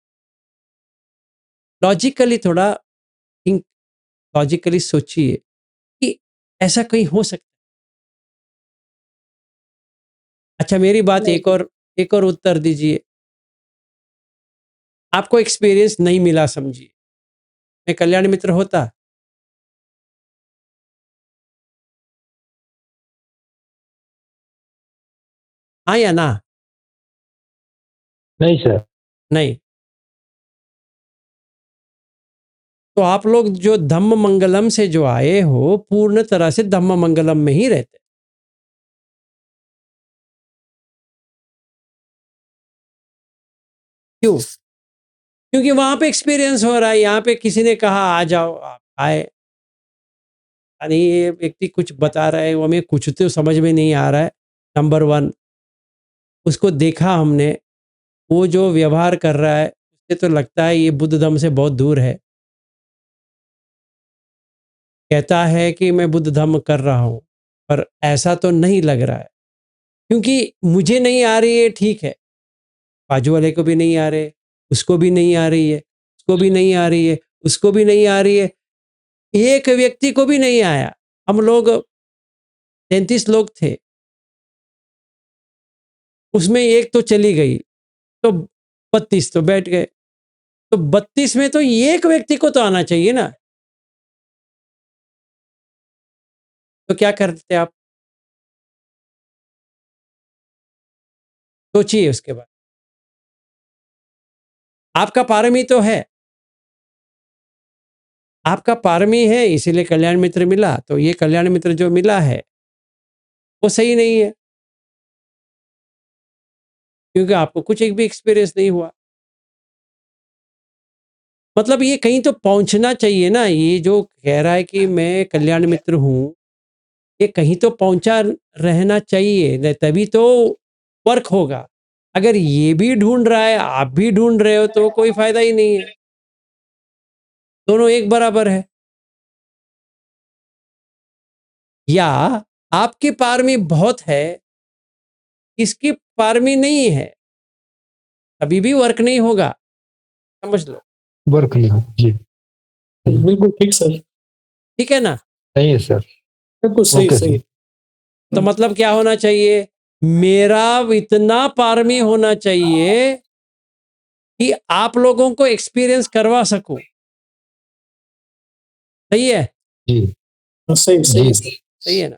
लॉजिकली थोड़ा थिंक, लॉजिकली सोचिए कि ऐसा कहीं हो सकता है। अच्छा, मेरी बात नहीं। एक और उत्तर दीजिए। आपको एक्सपीरियंस नहीं मिला समझिए, मैं कल्याण मित्र होता? हाँ या ना? नहीं सर। नहीं। तो आप लोग जो धम्म मंगलम से जो आए हो पूर्ण तरह से धम्म मंगलम में ही रहते। क्यों? क्योंकि वहां पे एक्सपीरियंस हो रहा है। यहाँ पे किसी ने कहा आ जाओ, आप आए, यानी ये व्यक्ति कुछ बता रहा है, वो हमें कुछ तो समझ में नहीं आ रहा है। नंबर वन, उसको देखा हमने, वो जो व्यवहार कर रहा है उससे तो लगता है ये बुद्ध धम्म से बहुत दूर है। कहता है कि मैं बुद्ध धम्म कर रहा हूँ, पर ऐसा तो नहीं लग रहा है। क्योंकि मुझे नहीं आ रही है, ठीक है, बाजू वाले को भी नहीं आ रहे, उसको भी नहीं आ रही है, उसको भी नहीं आ रही है, उसको भी नहीं आ रही है, एक व्यक्ति को भी नहीं आया। हम लोग 33 लोग थे, उसमें एक तो चली गई, तो 32 तो बैठ गए। तो 32 में तो एक व्यक्ति को तो आना चाहिए ना। तो क्या करते आप? सोचिए उसके बाद। आपका पारमी तो है, आपका पारमी है, इसीलिए कल्याण मित्र मिला। तो ये कल्याण मित्र जो मिला है वो सही नहीं है, क्योंकि आपको कुछ एक भी एक्सपीरियंस नहीं हुआ। मतलब ये कहीं तो पहुंचना चाहिए ना। ये जो कह रहा है कि मैं कल्याण मित्र हूं, ये कहीं तो पहुंचा रहना चाहिए, नहीं तभी तो वर्क होगा। अगर ये भी ढूंढ रहा है, आप भी ढूंढ रहे हो, तो कोई फायदा ही नहीं है। दोनों एक बराबर है। या आपकी पारमी बहुत है, इसकी पारमी नहीं है, अभी भी वर्क नहीं होगा। समझ लो। वर्क नहीं हो जी। बिल्कुल ठीक सर। ठीक है ना? सही है सर। बिल्कुल सही ओके सही। सर। तो मतलब क्या होना चाहिए? मेरा इतना पारमी होना चाहिए कि आप लोगों को एक्सपीरियंस करवा सकूं। सही है? जी हाँ, सही सही जी सर। सही है ना?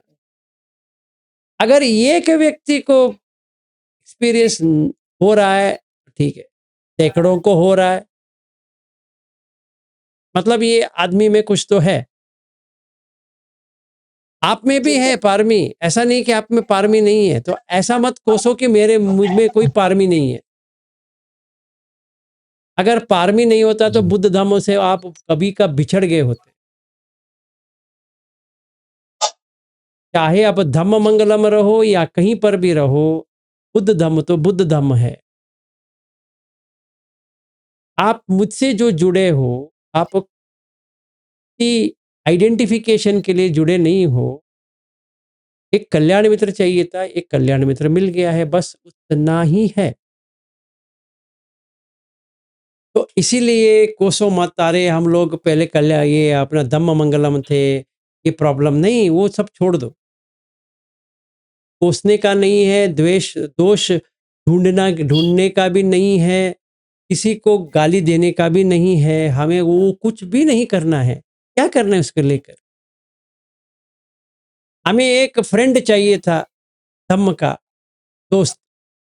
अगर एक व्यक्ति को एक्सपीरियंस हो रहा है, ठीक है, सैकड़ों को हो रहा है, मतलब ये आदमी में कुछ तो है। आप में भी है पारमी, ऐसा नहीं कि आप में पारमी नहीं है। तो ऐसा मत कोसो कि मेरे मुझ में कोई पारमी नहीं है। अगर पारमी नहीं होता तो बुद्ध धम्म से आप कभी का बिछड़ गए होते। चाहे आप धम्म मंगलम रहो या कहीं पर भी रहो, बुद्ध धम्म तो बुद्ध धम्म है। आप मुझसे जो जुड़े हो, आप की आइडेंटिफिकेशन के लिए जुड़े नहीं हो। एक कल्याण मित्र चाहिए था, एक कल्याण मित्र मिल गया है, बस उतना ही है। तो इसीलिए कोसों मत तारे, हम लोग पहले कल्याण ये अपना धम्म मंगलम थे, ये प्रॉब्लम नहीं, वो सब छोड़ दो। कोसने का नहीं है, द्वेष दोष ढूंढने का भी नहीं है, किसी को गाली देने का भी नहीं है, हमें वो कुछ भी नहीं करना है। क्या करना है उसको लेकर? हमें एक फ्रेंड चाहिए था, धम्म का दोस्त,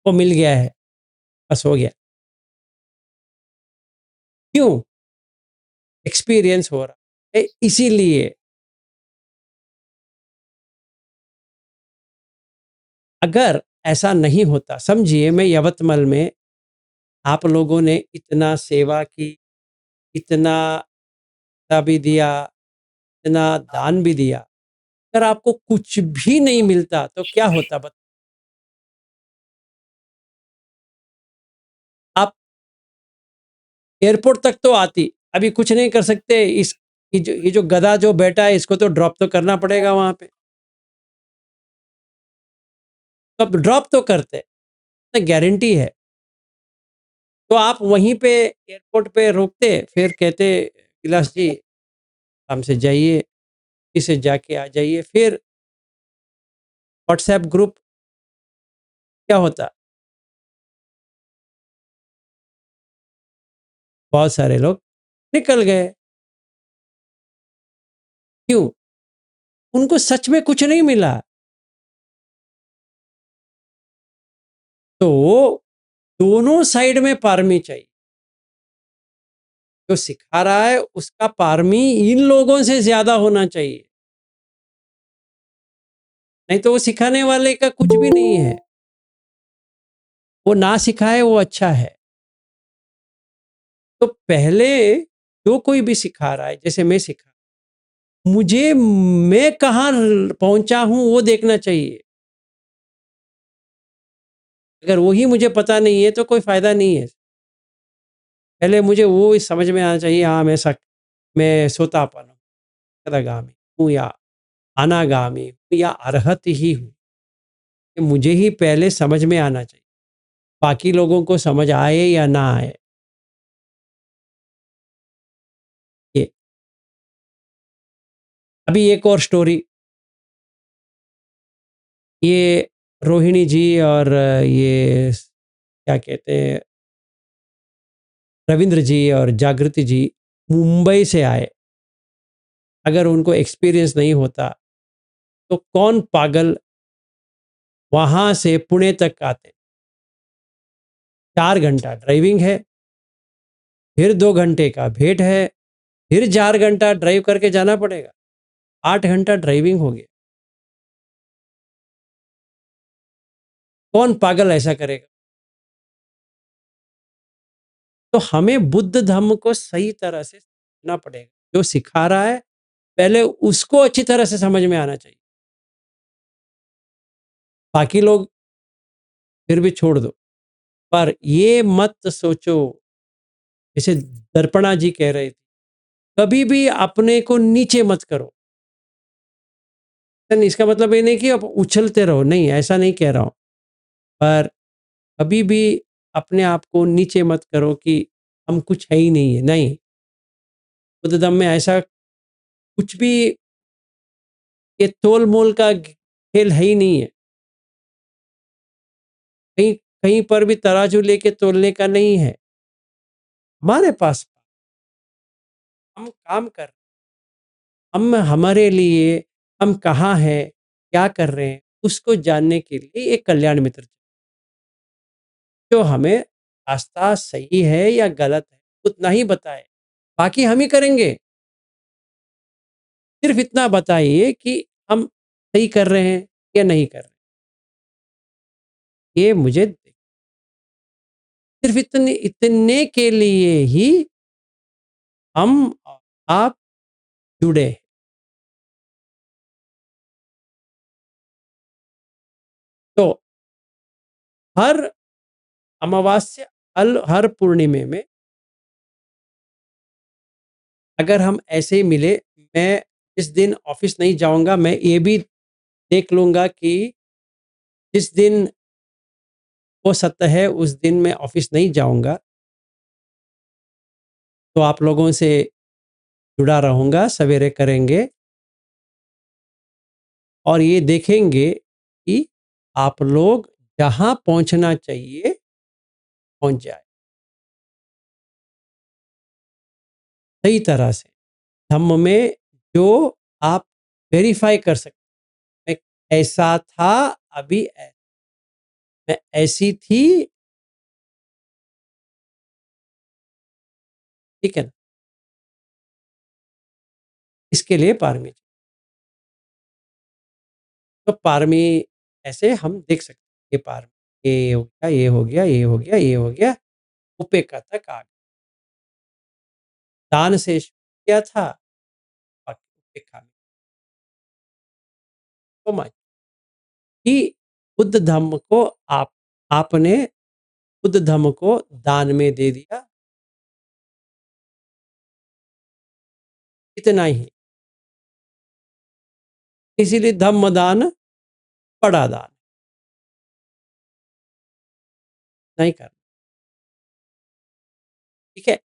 वो मिल गया है, बस हो गया। क्यों? एक्सपीरियंस हो रहा है। इसीलिए अगर ऐसा नहीं होता, समझिए मैं यवतमल में आप लोगों ने इतना सेवा की, इतना भी दिया, इतना दान भी दिया, अगर आपको कुछ भी नहीं मिलता तो क्या होता? बता। आप एयरपोर्ट तक तो आती, अभी कुछ नहीं कर सकते। इस ये जो गधा जो बैठा है, इसको तो ड्रॉप तो करना पड़ेगा वहां पे। अब ड्रॉप तो करते, गारंटी है। तो आप वहीं पे एयरपोर्ट पे रोकते, फिर कहते विलास जी हमसे जाइए, इसे जाके आ जाइए। फिर व्हाट्सएप ग्रुप क्या होता? बहुत सारे लोग निकल गए। क्यों? उनको सच में कुछ नहीं मिला। तो दोनों साइड में पारमी चाहिए। जो सिखा रहा है उसका पारमी इन लोगों से ज्यादा होना चाहिए, नहीं तो वो सिखाने वाले का कुछ भी नहीं है। वो ना सिखाए वो अच्छा है। तो पहले जो कोई भी सिखा रहा है, जैसे मैं सिखा, मुझे मैं कहाँ पहुंचा हूं वो देखना चाहिए। अगर वही मुझे पता नहीं है तो कोई फायदा नहीं है। पहले मुझे वो समझ में आना चाहिए, हाँ मैं सोतापन हूँ, सदागामी हूँ या अनागामी हूँ या अरहत ही हूँ। ये मुझे ही पहले समझ में आना चाहिए, बाकी लोगों को समझ आए या ना आए। ये अभी एक और स्टोरी, ये रोहिणी जी और ये क्या कहते हैं, रविंद्र जी और जागृति जी मुंबई से आए। अगर उनको एक्सपीरियंस नहीं होता तो कौन पागल वहां से पुणे तक आते। 4 घंटा ड्राइविंग है, फिर 2 घंटे का भेंट है, फिर 4 घंटा ड्राइव करके जाना पड़ेगा। 8 घंटा ड्राइविंग हो गया। कौन पागल ऐसा करेगा? तो हमें बुद्ध धम्म को सही तरह से समझना पड़ेगा। जो सिखा रहा है पहले उसको अच्छी तरह से समझ में आना चाहिए, बाकी लोग फिर भी छोड़ दो। पर ये मत सोचो, जैसे दर्पणा जी कह रहे थे, कभी भी अपने को नीचे मत करो। इसका मतलब ये नहीं कि आप उछलते रहो, नहीं, ऐसा नहीं कह रहा हूं। पर कभी भी अपने आप को नीचे मत करो कि हम कुछ है ही नहीं है। नहीं, बुद्ध धम्म में ऐसा कुछ भी, ये तोल मोल का खेल है ही नहीं है। कहीं कहीं पर भी तराजू लेके तोलने का नहीं है। हमारे पास हम काम कर, हम हमारे लिए हम कहाँ हैं, क्या कर रहे हैं, उसको जानने के लिए एक कल्याण मित्र चाहिए, जो हमें रास्ता सही है या गलत है उतना ही बताए, बाकी हम ही करेंगे। सिर्फ इतना बताइए कि हम सही कर रहे हैं या नहीं कर रहे हैं। ये मुझे सिर्फ इतने इतने के लिए ही हम और आप जुड़े हैं। तो हर अमावस्या, हर पूर्णिमे में अगर हम ऐसे ही मिले, मैं जिस दिन ऑफिस नहीं जाऊंगा मैं ये भी देख लूंगा कि जिस दिन वो सत्य है उस दिन मैं ऑफिस नहीं जाऊंगा, तो आप लोगों से जुड़ा रहूंगा, सवेरे करेंगे और ये देखेंगे कि आप लोग जहां पहुंचना चाहिए पहुंच जाए सही तरह से। धम्म में जो आप वेरीफाई कर सकते, मैं ऐसा था, अभी मैं ऐसी थी, ठीक है ना? इसके लिए पारमी चाहिए। तो पारमी ऐसे हम देख सकते हैं, ये पारमी, ये हो गया, ये हो गया, ये हो गया, ये हो गया, उपेक्षा तक आ गया। दान से शुरू किया था, बाकी उपेक्षा में तो मान कि बुद्ध धम्म को आपने बुद्ध धम्म को दान में दे दिया, इतना ही। इसीलिए धम्म दान बड़ा दान नहीं करना, ठीक है?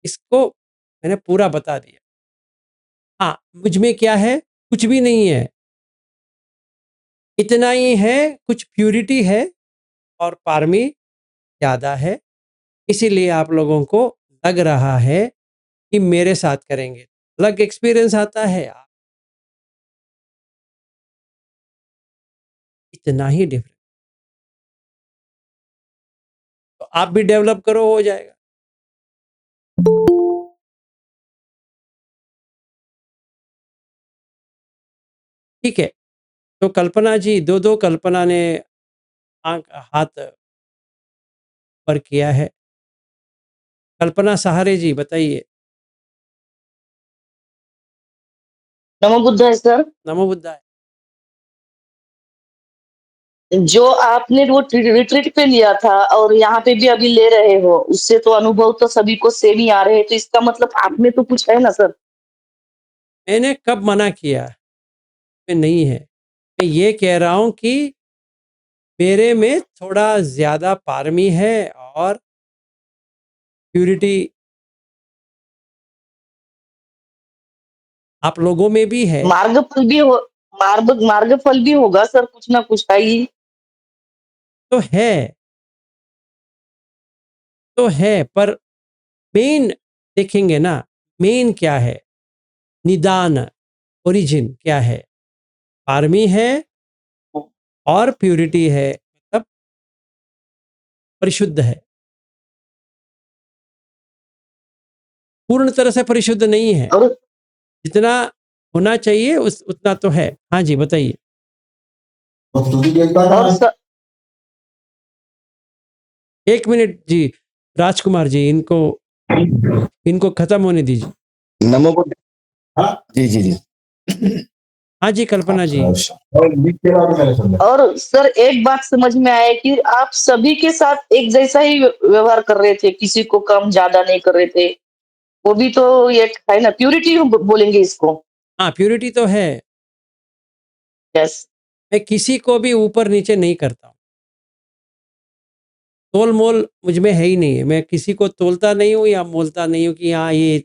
इसको मैंने पूरा बता दिया। हाँ, मुझ में क्या है? कुछ भी नहीं है, इतना ही है, कुछ प्यूरिटी है और पारमी ज़्यादा है। इसीलिए आप लोगों को लग रहा है कि मेरे साथ करेंगे, अलग एक्सपीरियंस आता है, इतना ही डिफरेंस। तो आप भी डेवलप करो, हो जाएगा। ठीक है, तो कल्पना जी, 2-2 कल्पना ने हाथ पर किया है। कल्पना सहारे जी बताइए। नमो बुद्धाय सर। नमो बुद्धाय। जो आपने वो रिट्रीट पे लिया था और यहाँ पे भी अभी ले रहे हो, उससे तो अनुभव तो सभी को सेम ही आ रहे हैं, तो इसका मतलब आप में तो कुछ है ना सर? मैंने कब मना किया? मैं नहीं है। मैं ये कह रहा हूँ कि मेरे में थोड़ा ज़्यादा पारमी है और प्यूरिटी आप लोगों में भी है। मार्गफल भी हो, मार्गफल भी होगा सर, कुछ ना कुछ है ही। तो है पर मेन देखेंगे ना, मेन क्या है, निदान ओरिजिन क्या है? पारमी है और प्यूरिटी है, मतलब परिशुद्ध है। पूर्ण तरह से परिशुद्ध नहीं है, और जितना होना चाहिए उस उतना तो है। हाँ जी बताइए। और सर, 1 मिनट जी, राजकुमार जी, इनको खत्म होने दीजिए। नमो बुद्धाय। जी जी जी। हाँ जी कल्पना जी। और सर एक बात समझ में आया कि आप सभी के साथ एक जैसा ही व्यवहार कर रहे थे, किसी को कम ज्यादा नहीं कर रहे थे। वो भी तो एक है ना, प्यूरिटी बोलेंगे इसको। हाँ प्यूरिटी तो है। यस। मैं किसी को भी ऊपर नीचे नहीं करता हूँ। तोल मोल मुझ में है ही नहीं है। मैं किसी को तोलता नहीं हूँ या मोलता नहीं हूँ कि हाँ ये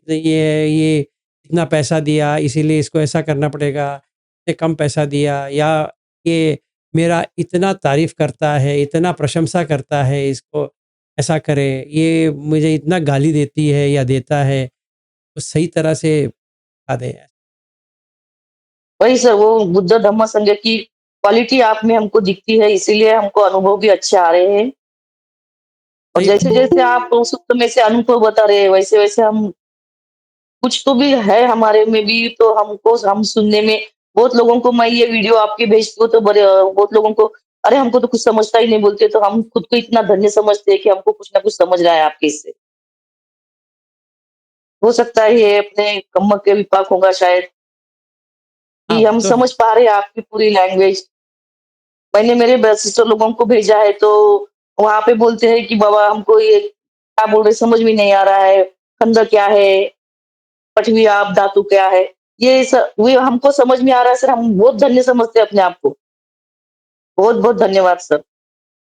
इतना पैसा दिया इसीलिए इसको ऐसा करना पड़ेगा, इसने कम पैसा दिया, या ये मेरा इतना तारीफ करता है, इतना प्रशंसा करता है, इसको ऐसा करे, ये मुझे इतना गाली देती है या देता है, तो सही तरह से बता दें। वही सर, वो बुद्ध धम्म संघ की क्वालिटी आप में हमको दिखती है, इसीलिए हमको अनुभव भी अच्छे आ रहे हैं। और सही जैसे जैसे आप सुप्त में से अनुभव बता रहे हैं, वैसे वैसे हम कुछ तो भी है हमारे में भी, तो हम सुनने में बहुत लोगों को मैं ये वीडियो आपके भेजती हूँ तो बड़े बहुत लोगों को, अरे हमको तो कुछ समझता ही नहीं बोलते, तो हम खुद को इतना धन्य समझते हैं कि हमको कुछ ना कुछ समझ रहा है आपके इससे। हो सकता है ये अपने कम्म के विपाक होगा शायद, हाँ कि वो हम तो है। समझ पा रहे हैं आपकी पूरी लैंग्वेज। मैंने मेरे सिस्टर लोगों को भेजा है, तो वहां पे बोलते हैं कि बाबा हमको ये क्या बोल रहे समझ में नहीं आ रहा है, खंड क्या है, पठवी आप धातु क्या है, ये वे हमको समझ में आ रहा है सर। हम बहुत धन्य समझते हैं अपने आप को। बहुत बहुत धन्यवाद सर,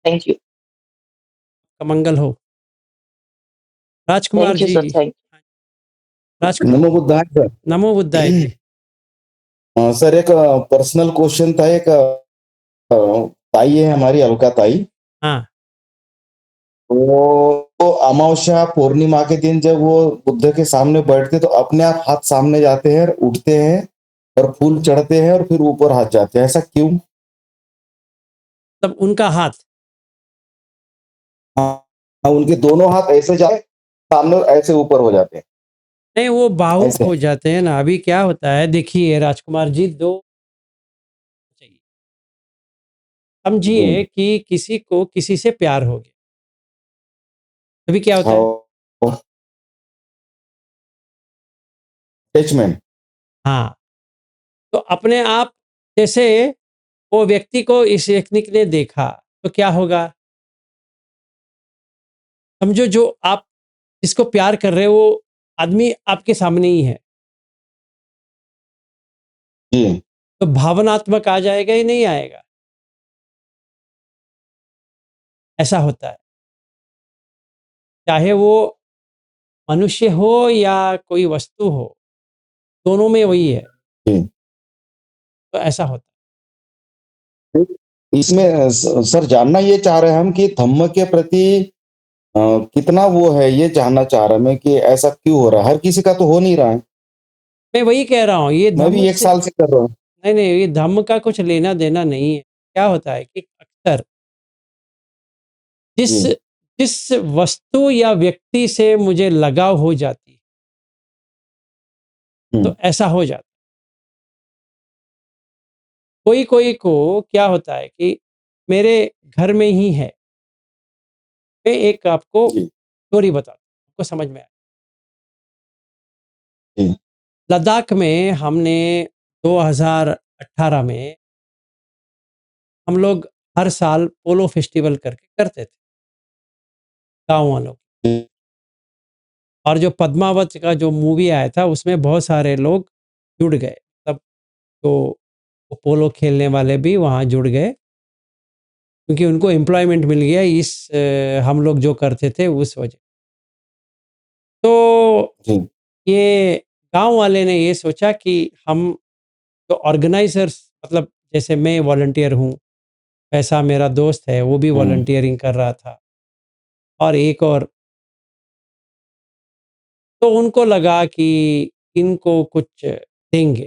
थैंक यू। का मंगल हो। Rajkumar thank you ji. Sir, thank Rajkumar. नमो बुद्धाय सर। नमो बुद्धाय जी। सर एक पर्सनल क्वेश्चन था। एक ताई है हमारी, अलका ताई। हाँ तो अमावस्या पूर्णिमा के दिन जब वो बुद्ध के सामने बैठते तो अपने आप हाथ सामने जाते हैं, उठते हैं और फूल चढ़ते हैं और फिर ऊपर हाथ जाते हैं, ऐसा क्यों? तब उनका हाथ, हाँ, उनके दोनों हाथ ऐसे जाते सामने और ऐसे ऊपर हो जाते हैं नहीं वो बाहु ऐसे। हो जाते हैं ना। अभी क्या होता है देखिए राजकुमार जी, दो चाहिए। समझिए कि किसी को किसी से प्यार हो गया, अभी क्या होता है? अटैचमेंट। हाँ, तो अपने आप जैसे वो व्यक्ति को इस टेक्निक ने देखा तो क्या होगा? समझो जो आप जिसको प्यार कर रहे हो वो आदमी आपके सामने ही है, जी तो भावनात्मक आ जाएगा ही नहीं आएगा? ऐसा होता है, चाहे वो मनुष्य हो या कोई वस्तु हो, दोनों में वही है। जी। तो ऐसा होता इसमें सर जानना ये चाह रहे हैं हम कि धम्म के प्रति कितना वो है, ये जानना चाह रहा मैं कि ऐसा क्यों हो रहा है। हर किसी का तो हो नहीं रहा है। है। मैं वही कह रहा हूँ, ये मैं भी धम्म 1 से साल से कर रहा हूँ। नहीं नहीं, ये धम्म का कुछ लेना देना नहीं है। क्या होता है कि अक्सर जिस जी जिस वस्तु या व्यक्ति से मुझे लगाव हो जाती है, तो ऐसा हो जाता है। कोई कोई को क्या होता है कि मेरे घर में ही है। मैं एक आपको जी स्टोरी बताता हूँ। आपको समझ में आए। जी। लद्दाख में हमने 2018 में हम लोग हर साल पोलो फेस्टिवल करके करते थे गाँव वालों की। जी। और जो पद्मावत का जो मूवी आया था उसमें बहुत सारे लोग जुड़ गए, तब तो वो पोलो खेलने वाले भी वहाँ जुड़ गए क्योंकि उनको एम्प्लॉयमेंट मिल गया इस हम लोग जो करते थे उस वजह। तो जी। ये गांव वाले ने ये सोचा कि हम तो ऑर्गेनाइजर्स, मतलब जैसे मैं वॉलंटियर हूँ, ऐसा मेरा दोस्त है वो भी वॉलंटियरिंग कर रहा था और एक और, तो उनको लगा कि इनको कुछ देंगे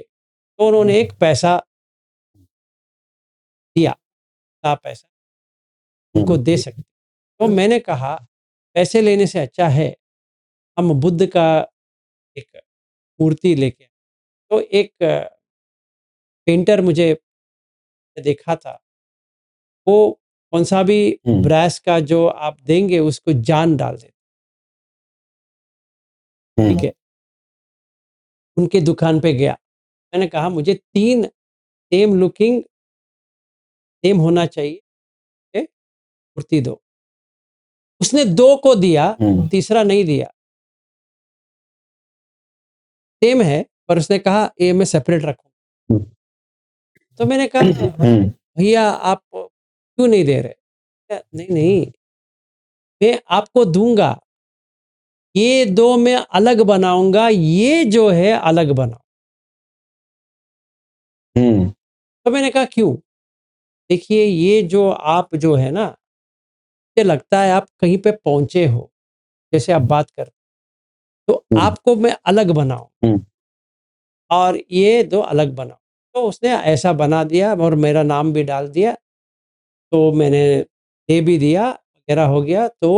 तो उन्होंने एक पैसा दिया, था पैसा उनको दे सकते। तो मैंने कहा पैसे लेने से अच्छा है हम बुद्ध का एक मूर्ति लेके, तो एक पेंटर मुझे देखा था, वो कौन सा भी ब्रास का जो आप देंगे उसको जान डाल देते, ठीक है। उनके दुकान पे गया, मैंने कहा मुझे 3 सेम लुकिंग सेम होना चाहिए ए, मूर्ति दो। उसने 2 को दिया, तीसरा नहीं दिया। सेम है पर उसने कहा ये मैं सेपरेट रखूं। तो मैंने कहा भैया आप क्यों नहीं दे रहे? नहीं नहीं मैं आपको दूंगा, ये 2 मैं अलग बनाऊंगा, ये जो है अलग बनाओ। तो मैंने कहा क्यों? देखिए ये जो आप जो है ना, मुझे लगता है आप कहीं पे पहुंचे हो, जैसे आप बात कर, तो आपको मैं अलग बनाऊं और ये 2 अलग बनाओ। तो उसने ऐसा बना दिया और मेरा नाम भी डाल दिया, तो मैंने दे भी दिया वगैरह हो गया। तो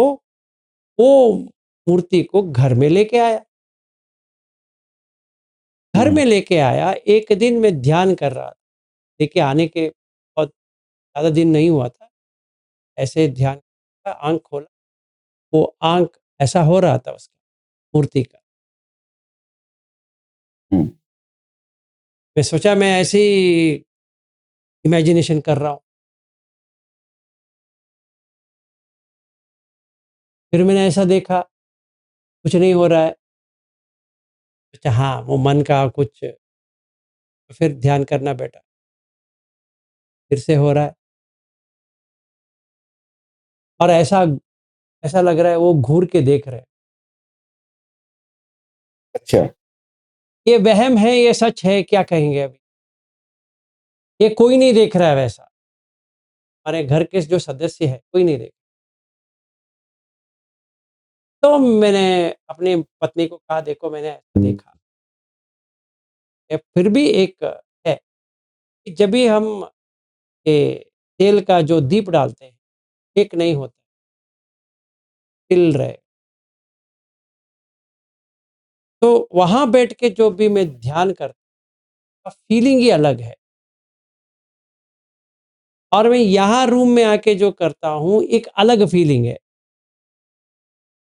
वो मूर्ति को घर में लेके आया, घर में लेके आया। एक दिन मैं ध्यान कर रहा था, लेके आने के बहुत ज़्यादा दिन नहीं हुआ था, ऐसे ध्यान का आँख खोला, वो आँख ऐसा हो रहा था उसका मूर्ति का। मैं सोचा मैं ऐसे ही इमेजिनेशन कर रहा हूँ। फिर मैंने ऐसा देखा कुछ नहीं हो रहा है, अच्छा हाँ वो मन का कुछ, तो फिर ध्यान करना बेटा, फिर से हो रहा है और ऐसा ऐसा लग रहा है वो घूर के देख रहे हैं। अच्छा। ये वहम है ये सच है क्या कहेंगे अभी? ये कोई नहीं देख रहा है वैसा, हमारे घर के जो सदस्य है कोई नहीं देख। तो मैंने अपनी पत्नी को कहा देखो मैंने ऐसा देखा। ये फिर भी एक है कि जब भी हम ये तेल का जो दीप डालते हैं, एक नहीं होता, तिल रहे। तो वहाँ बैठ के जो भी मैं ध्यान करता फीलिंग ही अलग है, और मैं यहाँ रूम में आके जो करता हूँ एक अलग फीलिंग है,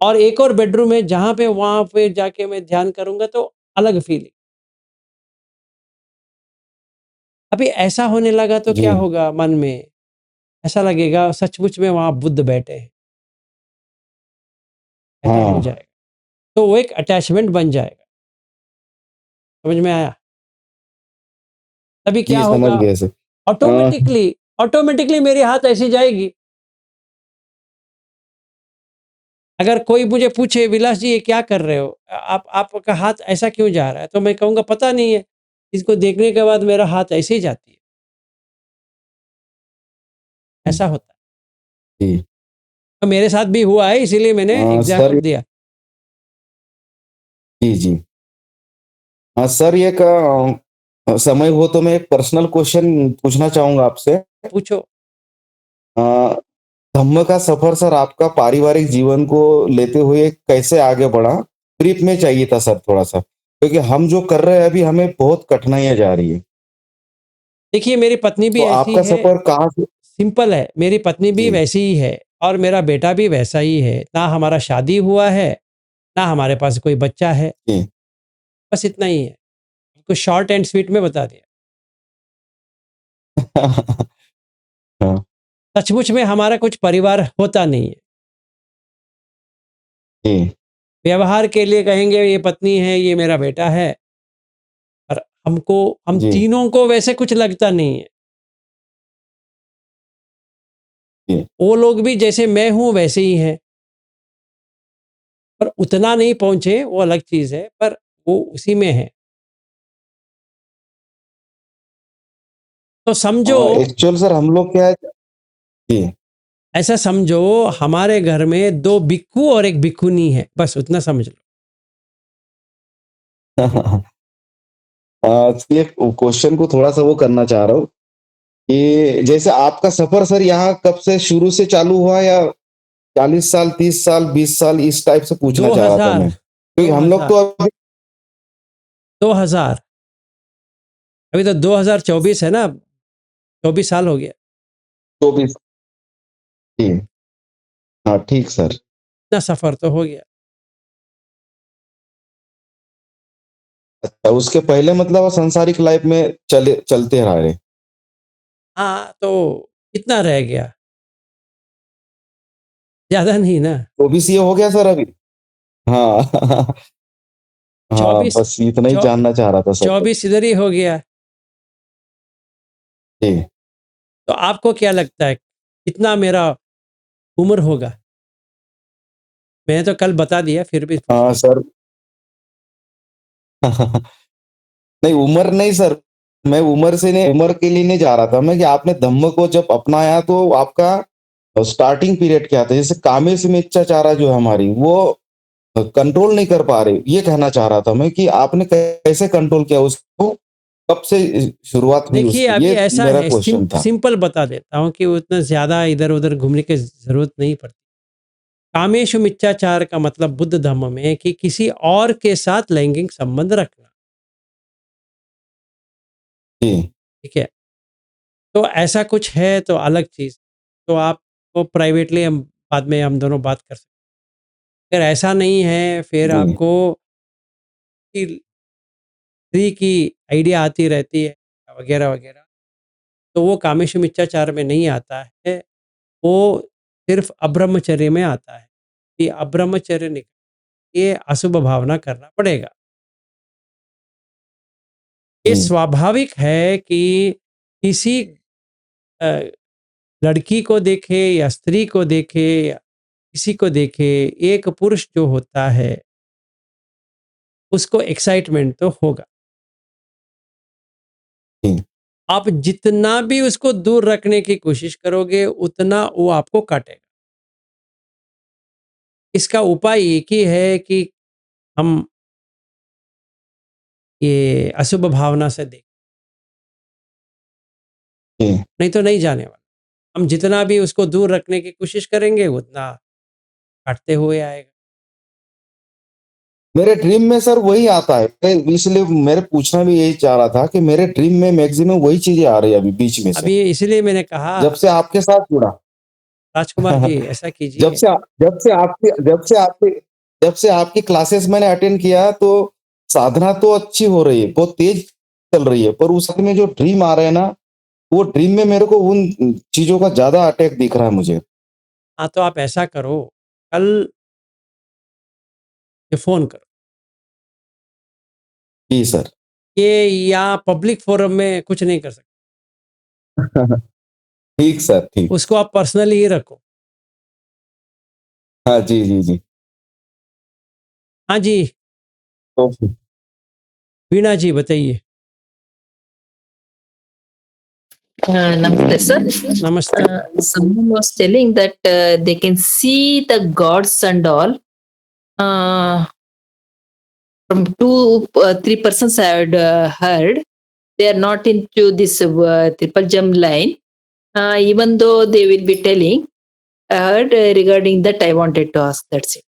और एक और बेडरूम है जहाँ पे वहाँ पे जाके मैं ध्यान करूँगा तो अलग फीलिंग। अभी ऐसा होने लगा तो क्या होगा मन में? ऐसा लगेगा सचमुच में वहाँ बुद्ध बैठे हैं, ऐसा हो जाएगा। तो वो एक अटैचमेंट बन जाएगा। समझ में आया? तभी क्या समझ होगा? गए सर। ऑटोमेटिकली मेरी हाथ ऐसी जाएगी। अगर कोई मुझे पूछे विलास जी ये क्या कर रहे हो? आपका हाथ ऐसा क्यों जा रहा है? तो मैं कहूँगा पता नहीं है। इसको देखने के बाद मेरा हाथ ऐसे ही जाती है। ऐसा होता है। जी। तो मेरे साथ भी हुआ है इसीलिए मैंने एग्जाम्पल दिया। जी जी। सर ये समय हो तो मैं एक पर्सनल क्वेश्चन पूछना चाहूंगा आपसे। पूछो। धम्म का सफर सर आपका पारिवारिक जीवन को लेते हुए कैसे आगे बढ़ा? ब्रीफ में चाहिए था सर थोड़ा सा, क्योंकि हम जो कर रहे हैं अभी हमें बहुत कठिनाइयां जा रही है। देखिए मेरी पत्नी भी तो ऐसी आपका है, सफर कहाँ से? सिंपल है। मेरी पत्नी भी वैसी ही है और मेरा बेटा भी वैसा ही है। ना हमारा शादी हुआ है ना हमारे पास कोई बच्चा है, जी। बस इतना ही है। आपको शॉर्ट एंड स्वीट में बता दिया। हाँ, सचमुच में हमारा कुछ परिवार होता नहीं है। जी, व्यवहार के लिए कहेंगे ये पत्नी है, ये मेरा बेटा है, और हम जी, तीनों को वैसे कुछ लगता नहीं है। जी। वो लोग भी जैसे मैं हूँ वैसे ही हैं, पर उतना नहीं पहुँचे वो अलग चीज़ है, पर वो उसी में है। तो समझो, एक्चुअल सर हम लोग क्या है जी। ऐसा समझो हमारे घर में 2 बिक्कू और 1 बिक्कुनी है, बस उतना समझ लो। इसलिए क्वेश्चन को थोड़ा सा वो करना चाह रहा हूँ कि जैसे आपका सफर सर यहाँ कब से शुरू से चालू हुआ, या 40 साल, 30 साल, 20 साल, इस टाइप से पूछना चाह रहा था 2000 मैं, क्योंकि हम लोग तो अभी 2000 अभी तो 2024 है ना, 24 साल हो गया। 24 जी। हाँ ठीक सर। इतना सफर तो हो गया। अच्छा, उसके पहले मतलब सांसारिक लाइफ में चलते रह रहे। हाँ, तो कितना रह गया? ज़्यादा नहीं ना। 24 ये हो गया सर अभी। हाँ। हाँ 24 बस इतना ही चौ जानना चाह रहा था सर। 24 इधर ही हो गया। जी। तो आपको क्या लगता है कितना मेरा उम्र होगा? मैंने तो कल बता दिया, फिर भी पूछ। हाँ सर। नहीं उम्र नहीं सर, मैं उम्र से नहीं, उम्र के लिए नहीं जा रहा था मैं, कि आपने धम्म को जब अपनाया तो आपका स्टार्टिंग पीरियड क्या था, जैसे कामेश में इच्छाचारा जो है हमारी वो कंट्रोल नहीं कर पा रहे, ये कहना चाह रहा था मैं कि आपने कैसे कंट्रोल किया उसको, कब से शुरुआत हुई देखिए, उसकी, अभी ये ऐसा मेरा है, क्वेश्चन था। सिंपल बता देता हूँ कि उतना ज़्यादा इधर-उधर घूमने की ज़रूरत नहीं पड़ती। कामेषु मिथ्याचार का मतलब बुद्ध धर्म में कि किसी और के साथ लैंगिक संबंध रखना, जी। ठीक है? तो ऐसा कुछ है तो अलग चीज़, तो आपको प्राइवेटली हम बाद में हम दोनों बात कर सकते हैं। अगर ऐसा नहीं है, फिर जी। आपको कि स्त्री की आइडिया आती रहती है वगैरह-वगैरह, तो वो कामेषु मिथ्याचार में नहीं आता है, वो सिर्फ़ अब्रह्मचर्य में आता है। कि अब्रह्मचर्य ये अशुभ भावना करना पड़ेगा। ये जी। स्वाभाविक है कि किसी अ, लड़की को देखे या स्त्री को देखे या किसी को देखे, एक पुरुष जो होता है उसको एक्साइटमेंट तो होगा। जी। आप जितना भी उसको दूर रखने की कोशिश करोगे उतना वो आपको काटेगा। इसका उपाय एक ही है कि हम ये अशुभ भावना से देखें, जी। नहीं तो नहीं जाने वाला। हम जितना भी उसको दूर रखने की कोशिश करेंगे उतना काटते हुए आएगा। मेरे ड्रीम में सर वही आता है, इसलिए मेरे पूछना भी यही चाह रहा था कि मेरे ड्रीम में मैक्सिमम वही चीजें आ रही है अभी बीच में से, अभी इसलिए मैंने कहा जब से आपके साथ जुड़ा। राजकुमार जी ऐसा जब कीजिए। से जब से आपकी जब से आपकी जब से आपकी क्लासेस मैंने अटेंड किया तो साधना तो अच्छी हो रही है, बहुत तेज चल रही है, पर उस वक्त में जो ड्रीम आ रहे हैं ना, वो ड्रीम में मेरे को उन चीजों का ज्यादा अटैक दिख रहा है मुझे। हाँ, तो आप ऐसा करो, कल ये फ़ोन करो। जी सर। ये या पब्लिक फोरम में कुछ नहीं कर सकते। ठीक सर, ठीक। उसको आप पर्सनली ही रखो। हाँ जी, जी, जी। हाँ जी, ओके। वीणा जी बताइए। Namaste, sir. नमस्ते। Someone was telling that they can see the gods and all. From 3 persons I had heard, they are not into this triple gem line. Even though they will be telling, I heard regarding that I wanted to ask. That's it.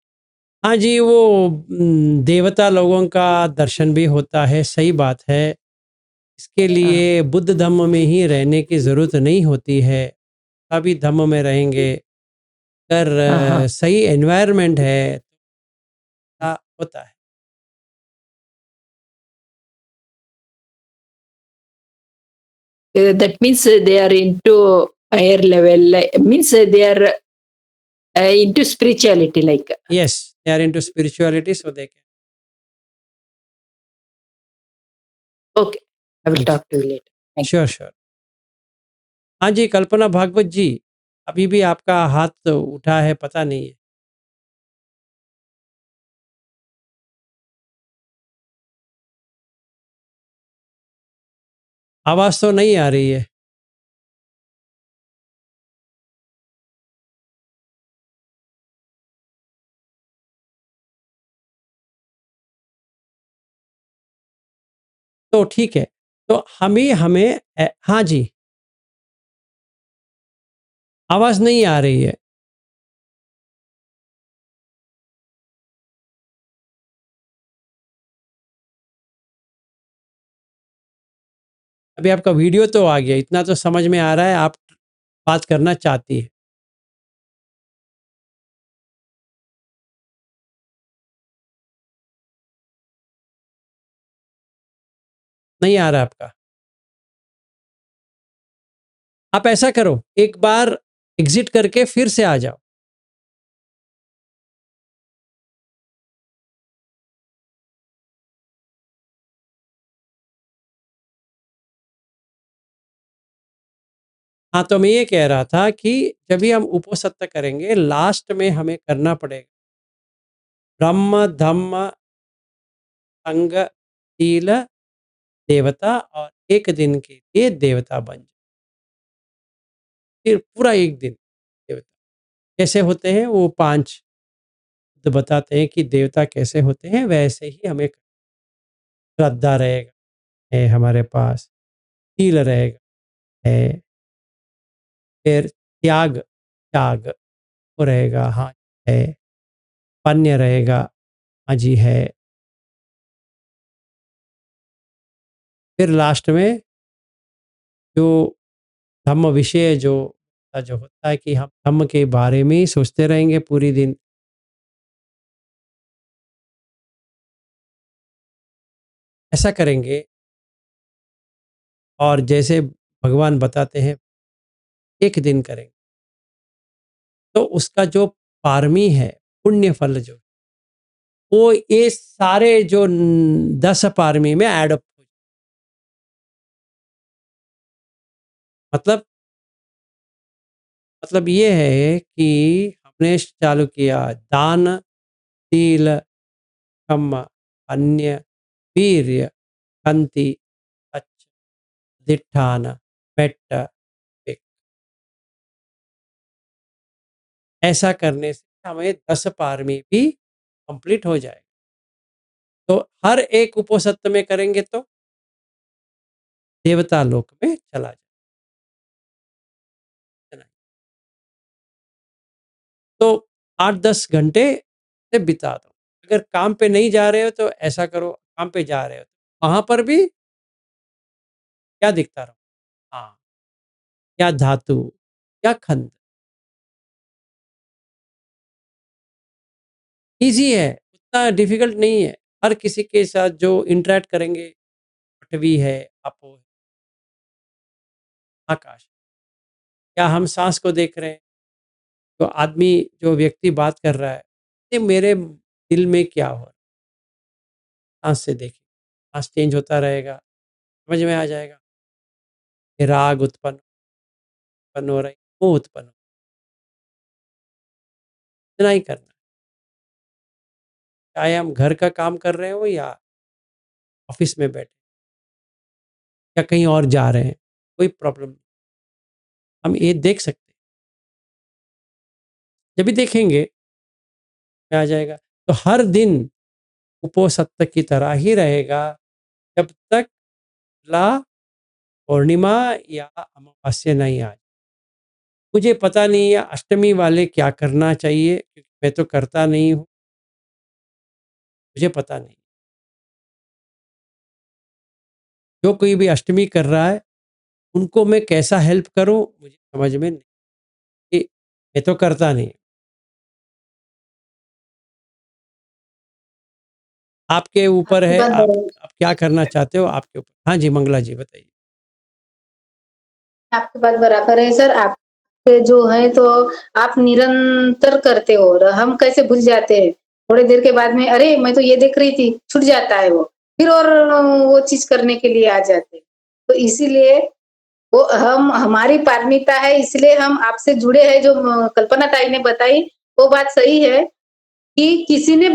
हाँ जी, वो देवता लोगों का दर्शन भी होता है, सही बात है। इसके लिए बुद्ध धम्म में ही रहने की ज़रूरत नहीं होती है। सभी धम्म में रहेंगे, अगर सही एनवायरनमेंट है, होता है। That means they are into higher level, means they are into spirituality, like. Yes, they are into spirituality, so they can. Okay, I will talk to you later. Thank you. Sure sure. हाँ जी, कल्पना भागवत जी, अभी भी आपका हाथ उठा है, पता नहीं है। आवाज तो नहीं आ रही है। तो ठीक है, तो हमें हाँ जी, आवाज नहीं आ रही है। अभी आपका वीडियो तो आ गया, इतना तो समझ में आ रहा है आप बात करना चाहती है। नहीं आ रहा आपका। आप ऐसा करो, एक बार एग्जिट करके फिर से आ जाओ। हाँ, तो मैं ये कह रहा था कि जब भी हम उपोसत्य करेंगे, लास्ट में हमें करना पड़ेगा ब्रह्म, धम्म, संग, शील, देवता, और एक दिन के लिए देवता बन जाओ। फिर पूरा एक दिन देवता कैसे होते हैं, वो 5 तो बताते हैं कि देवता कैसे होते हैं, वैसे ही हमें श्रद्धा रहेगा, है हमारे पास, शील रहेगा, है, फिर त्याग त्याग वो रहेगा, हाँ है, पन्य रहेगा, हाँ जी है, फिर लास्ट में जो धम्म विषय जो होता है कि हम धम्म के बारे में ही सोचते रहेंगे पूरी दिन। ऐसा करेंगे, और जैसे भगवान बताते हैं एक दिन करेंगे, तो उसका जो पारमी है, पुण्य फल जो, वो ये सारे जो 10 पारमी में ऐड अप हो, मतलब ये है कि हमने चालू किया दान, शील, क्षमा, अन्य, वीर्य, कंति, अच्छ, दिठान, मेट्ट, विक। ऐसा करने से हमें 10 पारमी भी कंप्लीट हो जाएगा। तो हर एक उपोसत्य में करेंगे तो देवता लोक में चला जाए। तो 8-10 घंटे से बिता दो। अगर काम पे नहीं जा रहे हो तो ऐसा करो, काम पे जा रहे हो वहां पर भी क्या दिखता रहो, हाँ, क्या धातु, क्या खंड। इजी है, उतना डिफिकल्ट नहीं है। हर किसी के साथ जो इंटरेक्ट करेंगे, पृथ्वी है, आपो है, आकाश, क्या हम सांस को देख रहे हैं, तो आदमी जो व्यक्ति बात कर रहा है, ये मेरे दिल में क्या हो रहा है, सांस से देखिए, सांस चेंज होता रहेगा, समझ में आ जाएगा। ये राग उत्पन्न हो रहा है, वो उत्पन्न हो, इतना ही करना है। चाहे हम घर का काम कर रहे हो या ऑफिस में बैठे या कहीं और जा रहे हैं, कोई प्रॉब्लम नहीं, हम ये देख सकते हैं। जब भी देखेंगे आ जाएगा। तो हर दिन उपोसत्य की तरह ही रहेगा जब तक ला पूर्णिमा या अमावस्या नहीं आ जाए। मुझे पता नहीं है अष्टमी वाले क्या करना चाहिए, क्योंकि मैं तो करता नहीं हूँ, मुझे पता नहीं। जो कोई भी अष्टमी कर रहा है उनको मैं कैसा हेल्प करूं, मुझे समझ में नहीं, कि मैं तो करता नहीं। आपके ऊपर है, बात बराबर आप क्या करना चाहते हो आपके ऊपर। हाँ जी, मंगला जी बताइए। आपकी बात बराबर है सर। आपके जो है तो आप निरंतर करते हो और हम कैसे भूल जाते हैं। थोड़ी देर के बाद में अरे मैं तो ये देख रही थी, छूट जाता है वो। फिर और वो चीज़ करने के लिए आ जाते हैं। तो इसीलिए वो हम हमारी पारमिता है, इसलिए हम आपसे जुड़े हैं। जो कल्पना ताई ने बताई वो बात सही है कि किसी ने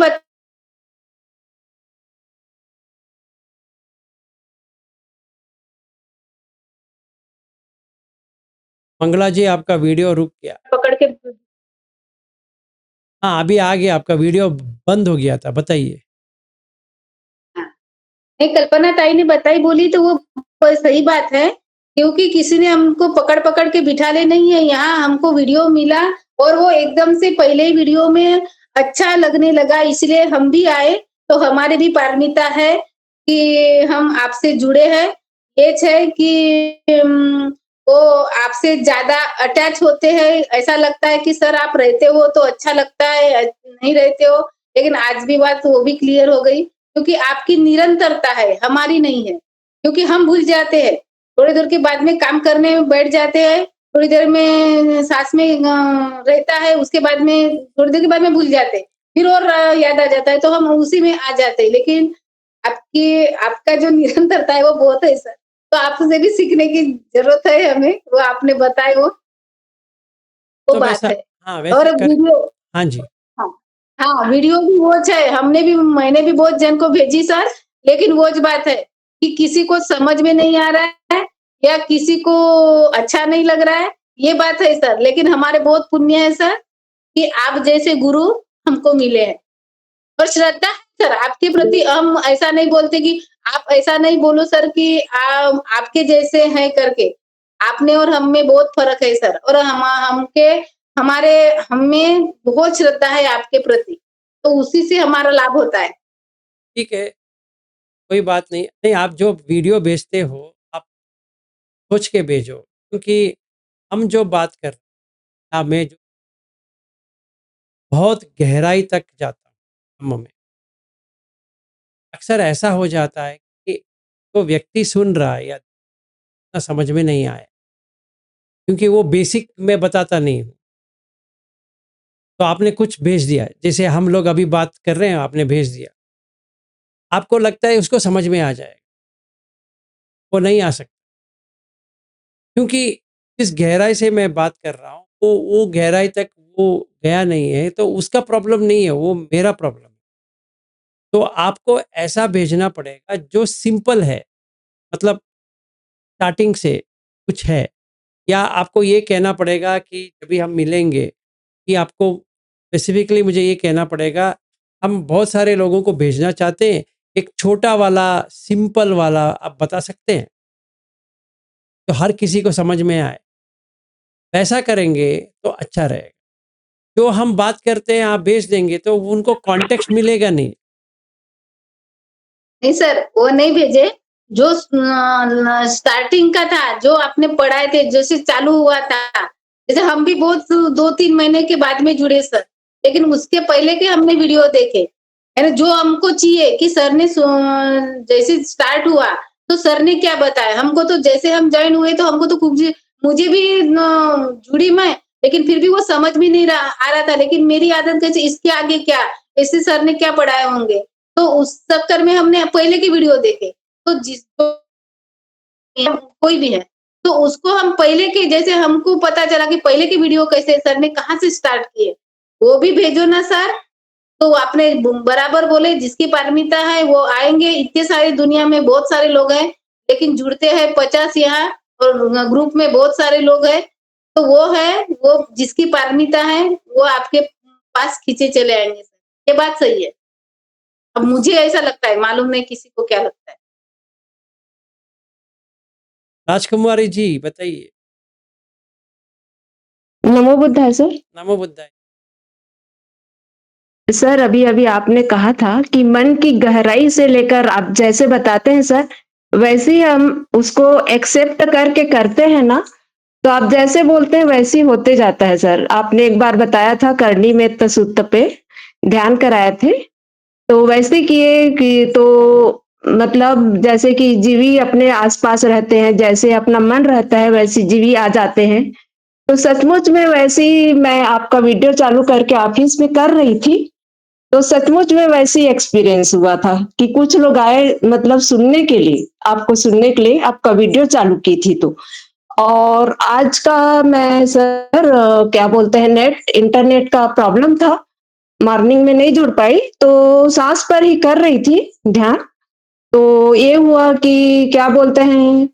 मंगला जी आपका वीडियो रुक गया। पकड़ के हाँ, अभी आ गया, आपका वीडियो बंद हो गया था, बताइए। नहीं, कल्पना ताई ने बताई बोली तो वो सही बात है, क्योंकि किसी ने हमको पकड़-पकड़ के बिठा ले नहीं है। यहाँ हमको वीडियो मिला और वो एकदम से पहले ही वीडियो में अच्छा लगने लगा, इसलिए हम भी आए। तो हमारी भी पारमिता है कि हम आपसे जुड़े हैं। ये है कि वो आपसे ज़्यादा अटैच होते हैं। ऐसा लगता है कि सर आप रहते हो तो अच्छा लगता है, नहीं रहते हो। लेकिन आज भी बात वो भी क्लियर हो गई, क्योंकि आपकी निरंतरता है, हमारी नहीं है। क्योंकि हम भूल जाते हैं, थोड़ी देर के बाद में काम करने में बैठ जाते हैं, थोड़ी देर में सास में रहता है, उसके बाद में थोड़ी देर के बाद में भूल जाते हैं, फिर और याद आ जाता है, तो हम उसी में आ जाते हैं। लेकिन आपका जो निरंतरता है वो बहुत है सर। तो आपसे भी सीखने की ज़रूरत है हमें, वो आपने बताए वो तो बात वैसा है। हाँ, और वैसे कर वीडियो हाँ जी। हाँ, हाँ, वीडियो भी वो है, मैंने भी बहुत जन को भेजी सर, लेकिन वो ज बात है कि किसी को समझ में नहीं आ रहा है या किसी को अच्छा नहीं लग रहा है, ये बात है सर। लेकिन हमारे बहुत पुण्य है सर कि आप जैसे गुरु हमको मिले हैं और श्रद्धा है सर आपके प्रति। हम ऐसा नहीं बोलते कि आप ऐसा नहीं बोलो सर कि आपके जैसे हैं करके। आपने और हम में बहुत फ़र्क है सर, और हमारे हम में बहुत श्रद्धा है आपके प्रति, तो उसी से हमारा लाभ होता है। ठीक है, कोई बात नहीं। नहीं, आप जो वीडियो भेजते हो, आप सोच के भेजो, क्योंकि हम जो बात कर रहे हैं, मैं जो बहुत गहराई तक जाता हूँ धम्म में। अक्सर ऐसा हो जाता है कि वो व्यक्ति सुन रहा है या इतना समझ में नहीं आया, क्योंकि वो बेसिक मैं बताता नहीं हूँ। तो आपने कुछ भेज दिया, जैसे हम लोग अभी बात कर रहे हैं, आपने भेज दिया। आपको लगता है उसको समझ में आ जाएगा, वो नहीं आ सकता, क्योंकि जिस गहराई से मैं बात कर रहा हूँ, वो गहराई तक वो गया नहीं है, तो उसका प्रॉब्लम नहीं है, वो मेरा प्रॉब्लम है। तो आपको ऐसा भेजना पड़ेगा जो सिंपल है, मतलब स्टार्टिंग से कुछ है, या आपको ये कहना पड़ेगा कि जब भी हम मिलेंगे कि आपको स्पेसिफिकली मुझे ये कहना पड़ेगा, हम बहुत सारे लोगों को भेजना चाहते हैं, एक छोटा वाला सिंपल वाला आप बता सकते हैं, तो हर किसी को समझ में आए। ऐसा करेंगे तो अच्छा रहेगा। जो हम बात करते हैं आप भेज देंगे तो उनको कॉन्टेक्स्ट मिलेगा नहीं। नहीं सर, वो नहीं भेजे। जो स्टार्टिंग का था, जो आपने पढ़ाए थे, जैसे चालू हुआ था, जैसे हम भी बहुत 2-3 महीने के बाद में जुड़े सर, लेकिन उसके पहले के हमने वीडियो देखे। यानी जो हमको चाहिए कि सर ने जैसे स्टार्ट हुआ, तो सर ने क्या बताया हमको, तो जैसे हम जॉइन हुए तो हमको तो मुझे भी जुड़ी मैं, लेकिन फिर भी वो समझ में नहीं आ रहा था। लेकिन मेरी आदत कैसे, इसके आगे क्या, ऐसे सर ने क्या पढ़ाए होंगे, तो उस चक्कर में हमने पहले की वीडियो देखे। तो जिसको कोई भी है, तो उसको हम पहले के, जैसे हमको पता चला कि पहले की वीडियो कैसे सर ने कहाँ से स्टार्ट किए, वो भी भेजो ना सर। तो आपने बराबर बोले, जिसकी पारमिता है वो आएँगे। इतने सारी दुनिया में बहुत सारे लोग हैं, लेकिन जुड़ते हैं 50 यहाँ, और ग्रुप में बहुत सारे लोग हैं। तो वो जिसकी पारमिता है, वो आपके पास खींचे चले आएँगे सर। ये बात सही है। अब मुझे ऐसा लगता है, मालूम नहीं किसी को क्या लगता है। राजकुमारी जी बताइए। नमो बुद्धाय सर। नमो बुद्धाय। सर अभी अभी आपने कहा था कि मन की गहराई से लेकर आप जैसे बताते हैं सर, वैसे ही हम उसको एक्सेप्ट करके करते हैं ना, तो आप जैसे बोलते हैं वैसे ही होते जाता है सर। आपने एक बार बताया था करणी मेत्त सूक्त पे ध्यान कराए थे, तो वैसे किए कि तो मतलब जैसे कि जीवी अपने आसपास रहते हैं, जैसे अपना मन रहता है वैसे जीवी आ जाते हैं। तो सचमुच में वैसे ही मैं आपका वीडियो चालू करके ऑफिस में कर रही थी, तो सचमुच में वैसे ही एक्सपीरियंस हुआ था कि कुछ लोग आए मतलब सुनने के लिए, आपको सुनने के लिए आपका वीडियो चालू की थी तो। और आज का मैं सर क्या बोलते हैं नेट इंटरनेट का प्रॉब्लम था, मॉर्निंग में नहीं जुड़ पाई, तो साँस पर ही कर रही थी ध्यान। तो ये हुआ कि क्या बोलते हैं,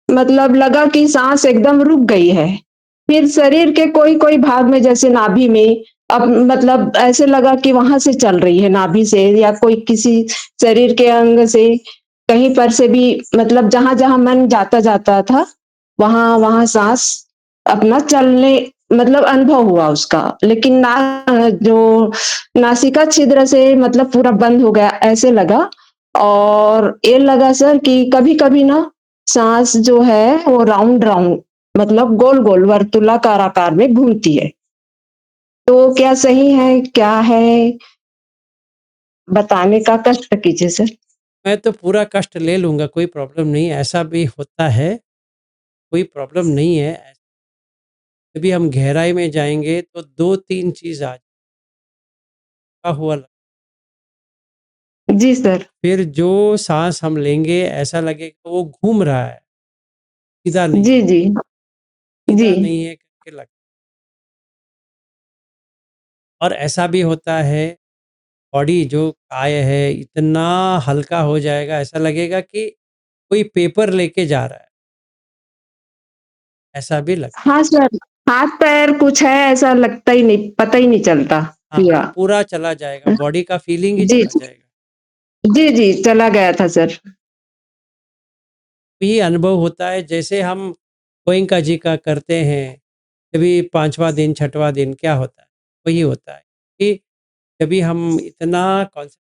मतलब लगा कि साँस एकदम रुक गई है। फिर शरीर के कोई-कोई भाग में जैसे नाभि में अब मतलब ऐसे लगा कि वहाँ से चल रही है नाभि से या कोई किसी शरीर के अंग से, कहीं पर से भी मतलब जहाँ-जहाँ मन जाता-जाता था, वहाँ-वहाँ साँस अपना चलने मतलब अनुभव हुआ उसका। लेकिन जो नासिका छिद्र से मतलब पूरा बंद हो गया ऐसे लगा। और ये लगा सर कि कभी-कभी ना साँस जो है वो राउंड राउंड मतलब गोल-गोल वर्तुलाकार आकार में घूमती है। तो क्या सही है, क्या है? बताने का कष्ट कीजिए सर। मैं तो पूरा कष्ट ले लूँगा, कोई प्रॉब्लम नहीं है, ऐसा भी होता है, कोई प्रॉब्लम नहीं है। जभी हम गहराई में जाएँगे तो 2-3 चीज़ आ हुआ जी सर। फिर जो साँस हम लेंगे ऐसा लगेगा वो घूम रहा है, सीधा नहीं, जी, जी। जी। सीधा नहीं है करके लग और ऐसा भी होता है, बॉडी जो काय है इतना हल्का हो जाएगा, ऐसा लगेगा कि कोई पेपर लेके जा रहा है, ऐसा भी लग हाँ सर, हाथ-पैर कुछ है ऐसा लगता ही नहीं, पता ही नहीं चलता हाँ, पूरा। पूरा चला जाएगा, बॉडी का फीलिंग ही जी, चला जाएगा। जी, जी, चला गया था सर। ये अनुभव होता है जैसे हम गोयंका जी का करते हैं, कभी 5वाँ दिन, 6वाँ दिन क्या होता है? वही होता है कि कभी हम इतना कॉन्स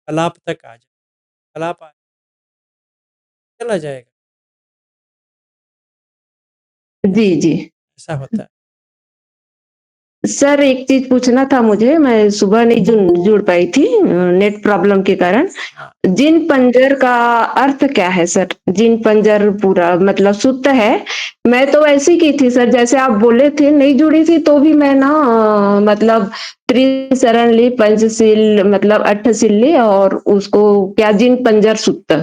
कलाप तक आ जाए, कलाप आ चला जाएगा, जी, जी। ऐसा होता है। सर एक चीज़ पूछना था मुझे, मैं सुबह नहीं जुड़ पाई थी नेट प्रॉब्लम के कारण। हाँ, जिन पंजर का अर्थ क्या है सर? जिन पंजर पूरा मतलब सूत्र है, मैं तो ऐसी की थी सर जैसे आप बोले थे, नहीं जुड़ी थी तो भी मैं ना मतलब त्रिशरण ली, पंचशील मतलब अष्टशील ली और उसको क्या जिन पंजर सूक्त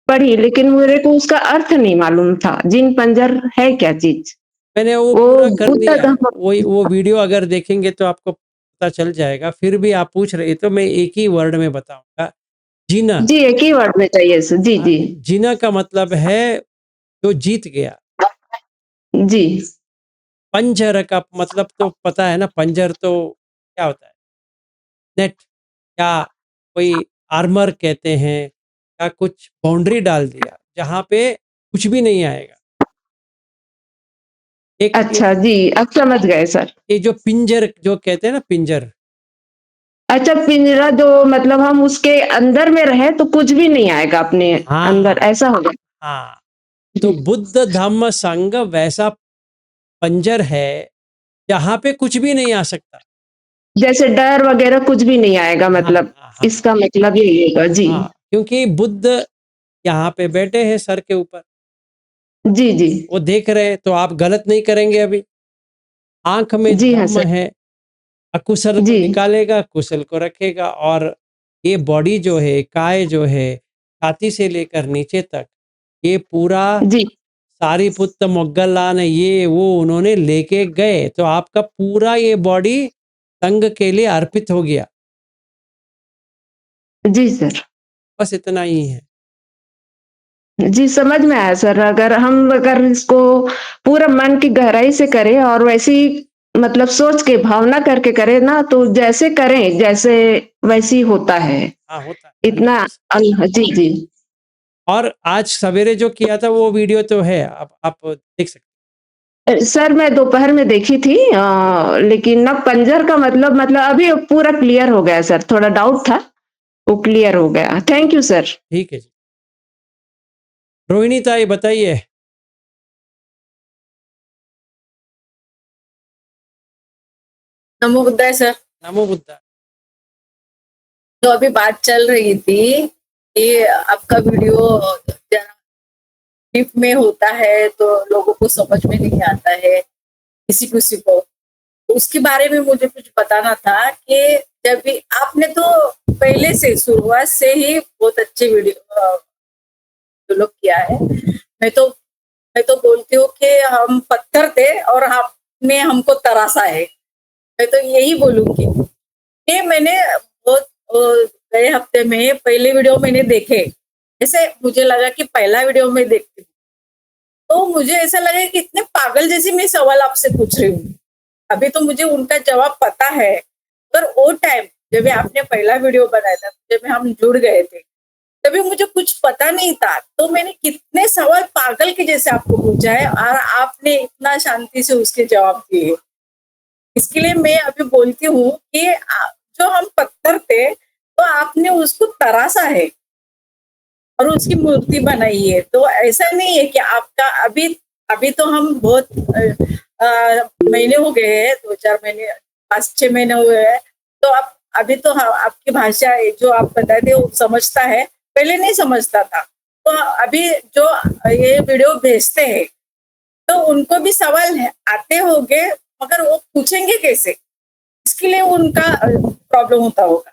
पढ़ी, लेकिन मेरे को उसका अर्थ नहीं मालूम था। जिन पंजर है क्या चीज़? मैंने वो वो पूरा कर बुद्ध दिया, धम्म वही वो वीडियो अगर देखेंगे तो आपको पता चल जाएगा, फिर भी आप पूछ रहे तो मैं एक ही वर्ड में बताऊँगा, जीना। जी, एक ही वर्ड में चाहिए सर। जी, हाँ, जी। जीना का मतलब है जो जीत गया। जी। पंजर का मतलब तो पता है ना, पंजर तो क्या होता है? नेट या कोई आर्मर कहते हैं या कुछ बाउंड्री डाल दिया, जहाँ पे कुछ भी नहीं आएगा। एक अच्छा जी, अब समझ गए सर। ये जो पिंजर जो कहते हैं ना पिंजर, अच्छा पिंजरा जो मतलब हम उसके अंदर में रहे तो कुछ भी नहीं आएगा अपने अंदर, हाँ, ऐसा होगा? हाँ। तो जी। बुद्ध धम्म संघ वैसा पंजर है, जहाँ पे कुछ भी नहीं आ सकता। जैसे डर वगैरह कुछ भी नहीं आएगा हाँ, मतलब, हाँ, हाँ, इसका मतलब यही होगा। जी। हाँ, क्योंकि बुद्ध यहाँ पे बैठे हैं सर के ऊपर, जी, जी। वो देख रहे हैं, तो आप गलत नहीं करेंगे अभी। आँख में जी हाँ धम्म सर। है, अकुशल को जी। निकालेगा, कुशल को रखेगा और ये बॉडी जो है, काय जो है, छाती से लेकर नीचे तक, ये पूरा जी। सारीपुत्त मोग्गललान ये वो उन्होंने लेके गए, तो आपका पूरा ये बॉडी संघ के लिए अर्पित हो गया। जी सर। बस इतना ही है। जी, समझ में आया सर। अगर इसको पूरा मन की गहराई से करें और वैसी मतलब सोच के भावना करके करें ना, तो जैसे करें, जैसे वैसे ही होता है। हाँ, होता है इतना 100%। जी, जी। और आज सवेरे जो किया था वो वीडियो तो है, आप देख सकते सर मैं दोपहर में देखी थी लेकिन ना पंजर का मतलब अभी पूरा क्लियर हो गया सर, थोड़ा डाउट था, वो क्लियर हो गया। Thank you sir. हैं। ठीक है जी। रोहिणी ताई बताइए। नमो बुद्धाय सर। नमो बुद्धाय। तो अभी बात चल रही थी कि आपका वीडियो डीप में होता है तो लोगों को समझ में नहीं आता है किसी किसी को। तो उसके बारे में मुझे कुछ बताना था कि जब भी आपने तो पहले से शुरुआत से ही बहुत अच्छे वीडियो डेवलप किया है। मैं तो बोलती हूँ कि हम पत्थर थे और आपने हमको तरासा है। मैं तो यही बोलूंगी कि मैंने बहुत गए हफ्ते में पहले वीडियो मैंने देखे, जैसे मुझे लगा कि पहला वीडियो में देखती हूँ तो मुझे ऐसा लगा कि इतने पागल जैसे मैं सवाल आपसे पूछ रही हूँ। अभी तो मुझे उनका जवाब पता है, पर वो टाइम जब आपने पहला वीडियो बनाया था, जब हम जुड़ गए थे, तभी मुझे कुछ पता नहीं था। तो मैंने कितने सवाल पागल के जैसे आपको पूछा है और आपने इतना शांति से उसके जवाब दिए। इसके लिए मैं अभी बोलती हूँ कि जो हम पत्थर थे तो आपने उसको तरासा है और उसकी मूर्ति बनाई है। तो ऐसा नहीं है कि आपका अभी तो हम बहुत महीने हो गए हैं, 2-4 महीने, 5-6 महीने हुए हैं। तो आप अभी तो आपकी भाषा जो आप बताए थे वो समझता है, पहले नहीं समझता था। तो अभी जो ये वीडियो भेजते हैं तो उनको भी सवाल आते होंगे, मगर वो पूछेंगे कैसे, इसके लिए उनका प्रॉब्लम होता होगा।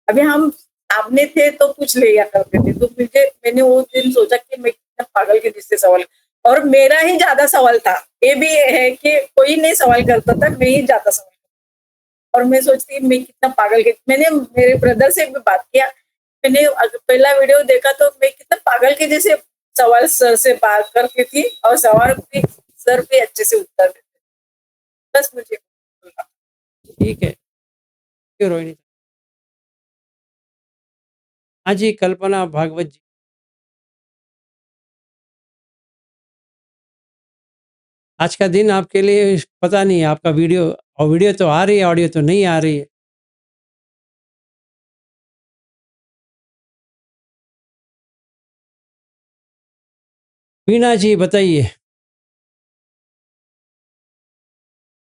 अभी हम सामने थे तो पूछ लिया करते थे। तो मैंने वो दिन सोचा कि मैं कितना पागल के जिससे सवाल, और मेरा ही ज्यादा सवाल था। ये भी है कि कोई नहीं सवाल करता था, मैं ही ज्यादा सवाल करता। और मैं सोचती मैं कितना पागल के, मैंने मेरे ब्रदर से भी बात किया, मैंने पहला वीडियो देखा तो मैं कितना पागल के जैसे सवाल सर से बात करती थी और सवाल भी सर पे अच्छे से उत्तर देते। बस मुझे ठीक है, क्यों रोहिणी। हाँ जी, कल्पना भागवत जी। आज का दिन आपके लिए पता नहीं, आपका वीडियो और वीडियो तो आ रही है, ऑडियो तो नहीं आ रही है। वीणा जी बताइए।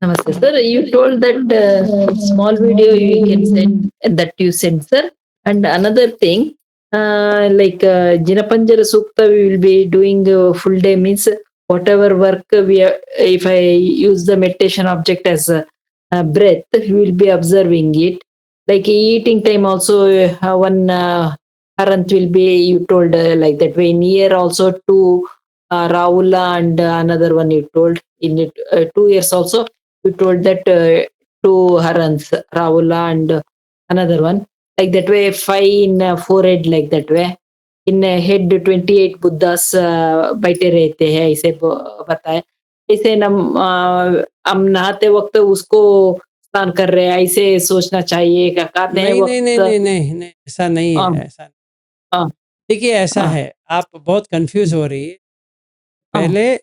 Namaste, sir. You told that small video you can send, that you send, sir. And another thing, like Jinapanjara Sukta, we will be doing full day, means whatever work we are, if I use the meditation object as a breath, we will be observing it. Like eating time also, one Harant will be, you told like that way. Near also to Rahula and another one you told in it, 2 years also. You told that two Harans, Rahula and another one. Like that way, 5 in forehead, like that way. In head 28 Buddhas बैठे रहते हैं, ऐसे बताए। ऐसे हम नहाते वक्त उसको स्नान कर रहे हैं, ऐसे सोचना चाहिए। करते हैं नहीं वक्त नहीं नहीं नहीं नहीं नहीं, ऐसा नहीं है, ऐसा नहीं। देखिए ऐसा है, आप बहुत कंफ्यूज हो रही है। पहले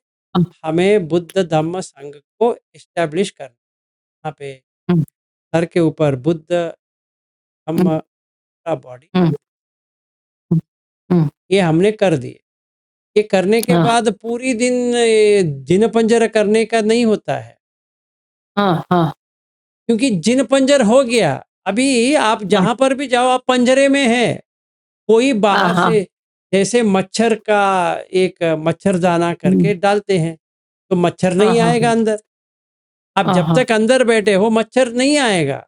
हमें बुद्ध धम्म संघ को एस्टेब्लिश करना। यहाँ पे सर के ऊपर बुद्ध धम्म का बॉडी, ये हमने कर दिए। ये करने के बाद पूरी दिन जिन पंजर करने का नहीं होता है। क्योंकि जिन पंजर हो गया, अभी आप जहां पर भी जाओ आप पंजरे में है। कोई बाहर से जैसे मच्छर का एक मच्छरदाना करके डालते हैं तो मच्छर नहीं आएगा अंदर। आप जब तक अंदर बैठे हो मच्छर नहीं आएगा।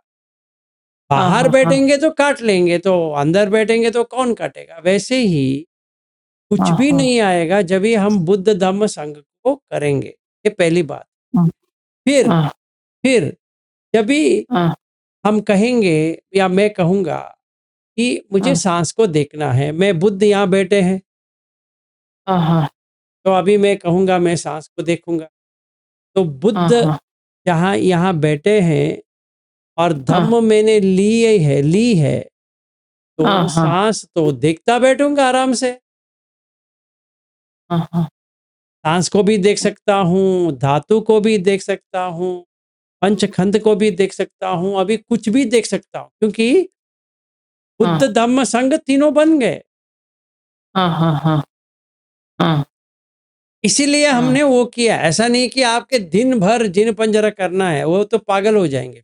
बाहर बैठेंगे तो काट लेंगे, तो अंदर बैठेंगे तो कौन काटेगा। वैसे ही कुछ भी नहीं आएगा जब भी हम बुद्ध धम्म संघ को करेंगे। ये पहली बात। फिर जब भी हम कहेंगे या मैं कहूंगा कि मुझे सांस को देखना है, मैं बुद्ध यहाँ बैठे हैं, तो अभी मैं कहूंगा मैं सांस को देखूंगा। तो बुद्ध जहाँ यहाँ बैठे हैं और धम्म मैंने ली है तो सांस तो देखता बैठूंगा आराम से। सांस को भी देख सकता हूँ, धातु को भी देख सकता हूँ, पंचखंड को भी देख सकता हूँ, अभी कुछ भी देख सकता हूँ, क्योंकि बुद्ध धम्म संघ तीनों बन गए। इसीलिए हमने वो किया। ऐसा नहीं कि आपके दिन भर जिन पंजरा करना है, वो तो पागल हो जाएंगे।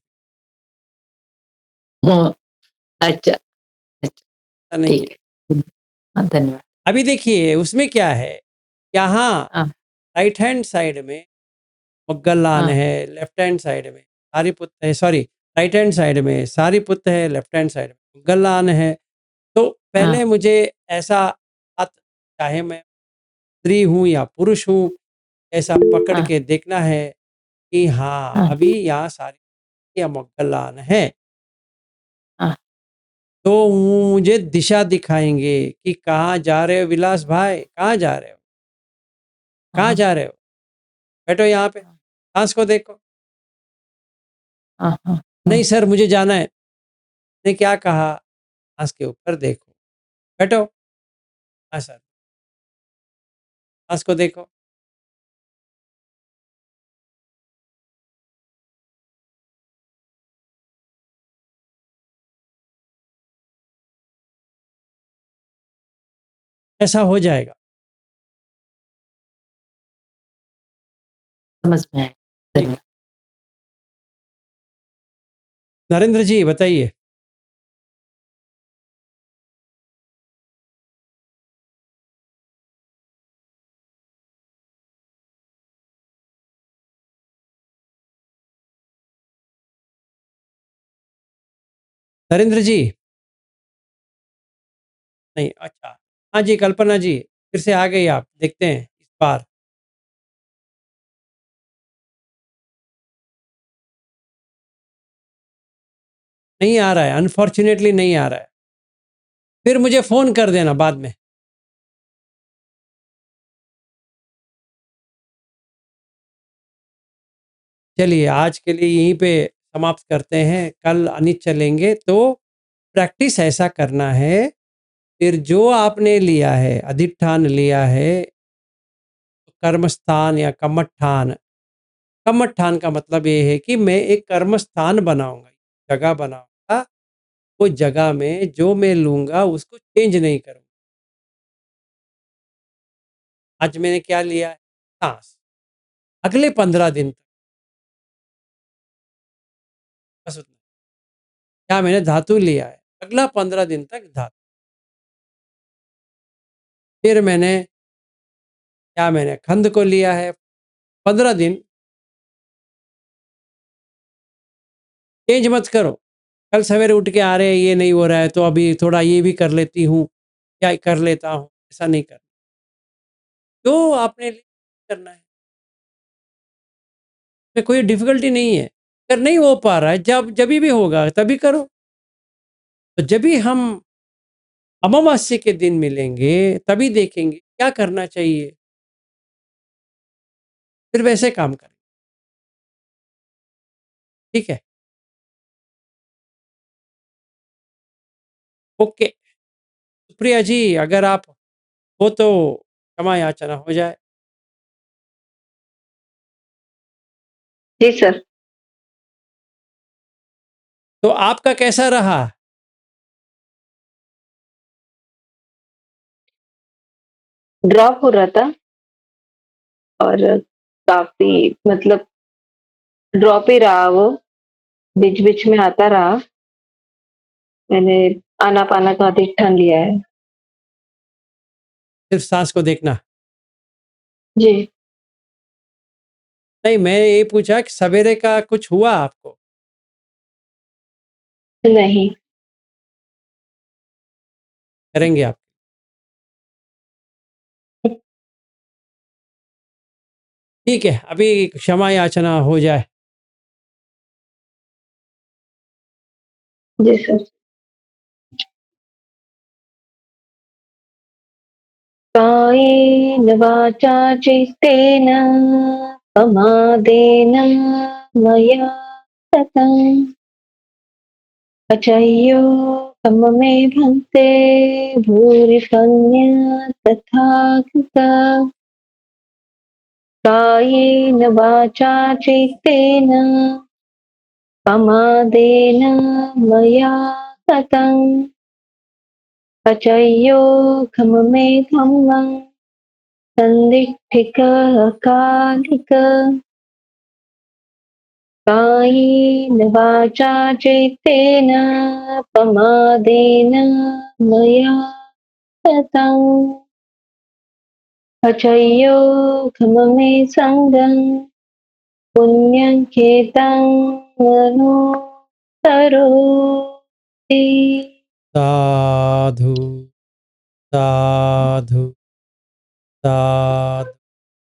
अच्छा, नहीं ठीक है। हाँ, धन्यवाद। अभी देखिए उसमें क्या है, यहाँ हाँ। राइट हैंड साइड में मोग्गलान हाँ। है, लेफ्ट हैंड साइड में सारीपुत्त है, सॉरी राइट हैंड साइड में सारीपुत्त है, लेफ्ट हैंड साइड में मोग्गलान है। तो पहले हाँ। मुझे ऐसा हाथ, चाहे मैं स्त्री हूँ या पुरुष हूँ, ऐसा पकड़ हाँ। के देखना है कि हाँ, हाँ। अभी यहाँ सारी या मोग्गलान है। हाँ। तो वो मुझे दिशा दिखाएँगे कि कहाँ जा रहे हो विलास भाई, कहाँ जा रहे हो? कहाँ हाँ। जा रहे हो? बैठो यहाँ पे, साँस को देखो। हाँ, हाँ, नहीं हाँ। सर मुझे जाना है। ने क्या कहा? साँस के ऊपर देखो। बैठो। हाँ सर। साँस को देखो। ऐसा हो जाएगा। समझ में आया। धन्यवाद। नरेंद्र जी बताइए। नरेंद्र जी? नहीं, अच्छा। हाँ जी, कल्पना जी, फिर से आ गई आप, देखते हैं इस बार। नहीं आ रहा है, अनफॉर्च्यूनेटली नहीं आ रहा है। फिर मुझे फ़ोन कर देना बाद में। चलिए, आज के लिए यहीं पे समाप्त करते हैं, कल अनित चलेंगे। तो प्रैक्टिस ऐसा करना है, फिर जो आपने लिया है, अधिष्ठान लिया है, कर्मस्थान या कमठान। कमठान का मतलब ये है कि मैं एक कर्मस्थान बनाऊँगा, जगह बनाऊँगा, उस जगह में जो मैं लूँगा उसको चेंज नहीं करूँगा। आज मैंने क्या लिया है? साँस। अगले 15 दिन तक बस उतना। क्या मैंने धातु लिया है, अगला 15 दिन तक धातु। फिर मैंने खंड को लिया है, 15 दिन चेंज मत करो। कल सवेरे उठ के आ रहे हैं, ये नहीं हो रहा है, तो अभी थोड़ा ये भी कर लेती हूँ, या कर लेता हूँ, ऐसा नहीं करना। जो आपने करना है। इसमें कोई डिफ़िकल्टी नहीं है। अगर नहीं हो पा रहा है, जभी भी होगा तभी करो। तो जभी हम अमावस्या के दिन मिलेंगे, तभी देखेंगे क्या करना चाहिए। फिर वैसे काम करें। ठीक है? ओके। सुप्रिया जी, अगर आप हो तो क्षमा याचना हो जाए। जी सर। तो आपका कैसा रहा? ड्रॉप हो रहा था और काफ़ी मतलब ड्रॉप ही रहा वो, बीच-बीच में आता रहा। मैंने आनापाना का अधिष्ठान लिया है। सिर्फ़ साँस को देखना। जी। नहीं, मैं ये पूछा कि सवेरे का कुछ हुआ आपको? नहीं। करेंगे आप। ठीक है, अभी क्षमा याचना हो जाए। जी सर। कायेन वाचा चित्तेन प्रमादेन मया ततं अचय्यो मे भन्ते भूरिपन्या तथा कृता कायेन वाचा चित्तेन प्रमादेन मया ततं अचय्यो मे धम्मं सन्दिट्ठिकः कालिक कायेन वाचा चित्तेन प्रमादेन मया ततं अचयो खममे संगं पुण्यं खेतं करोति। साधु साधु साधु।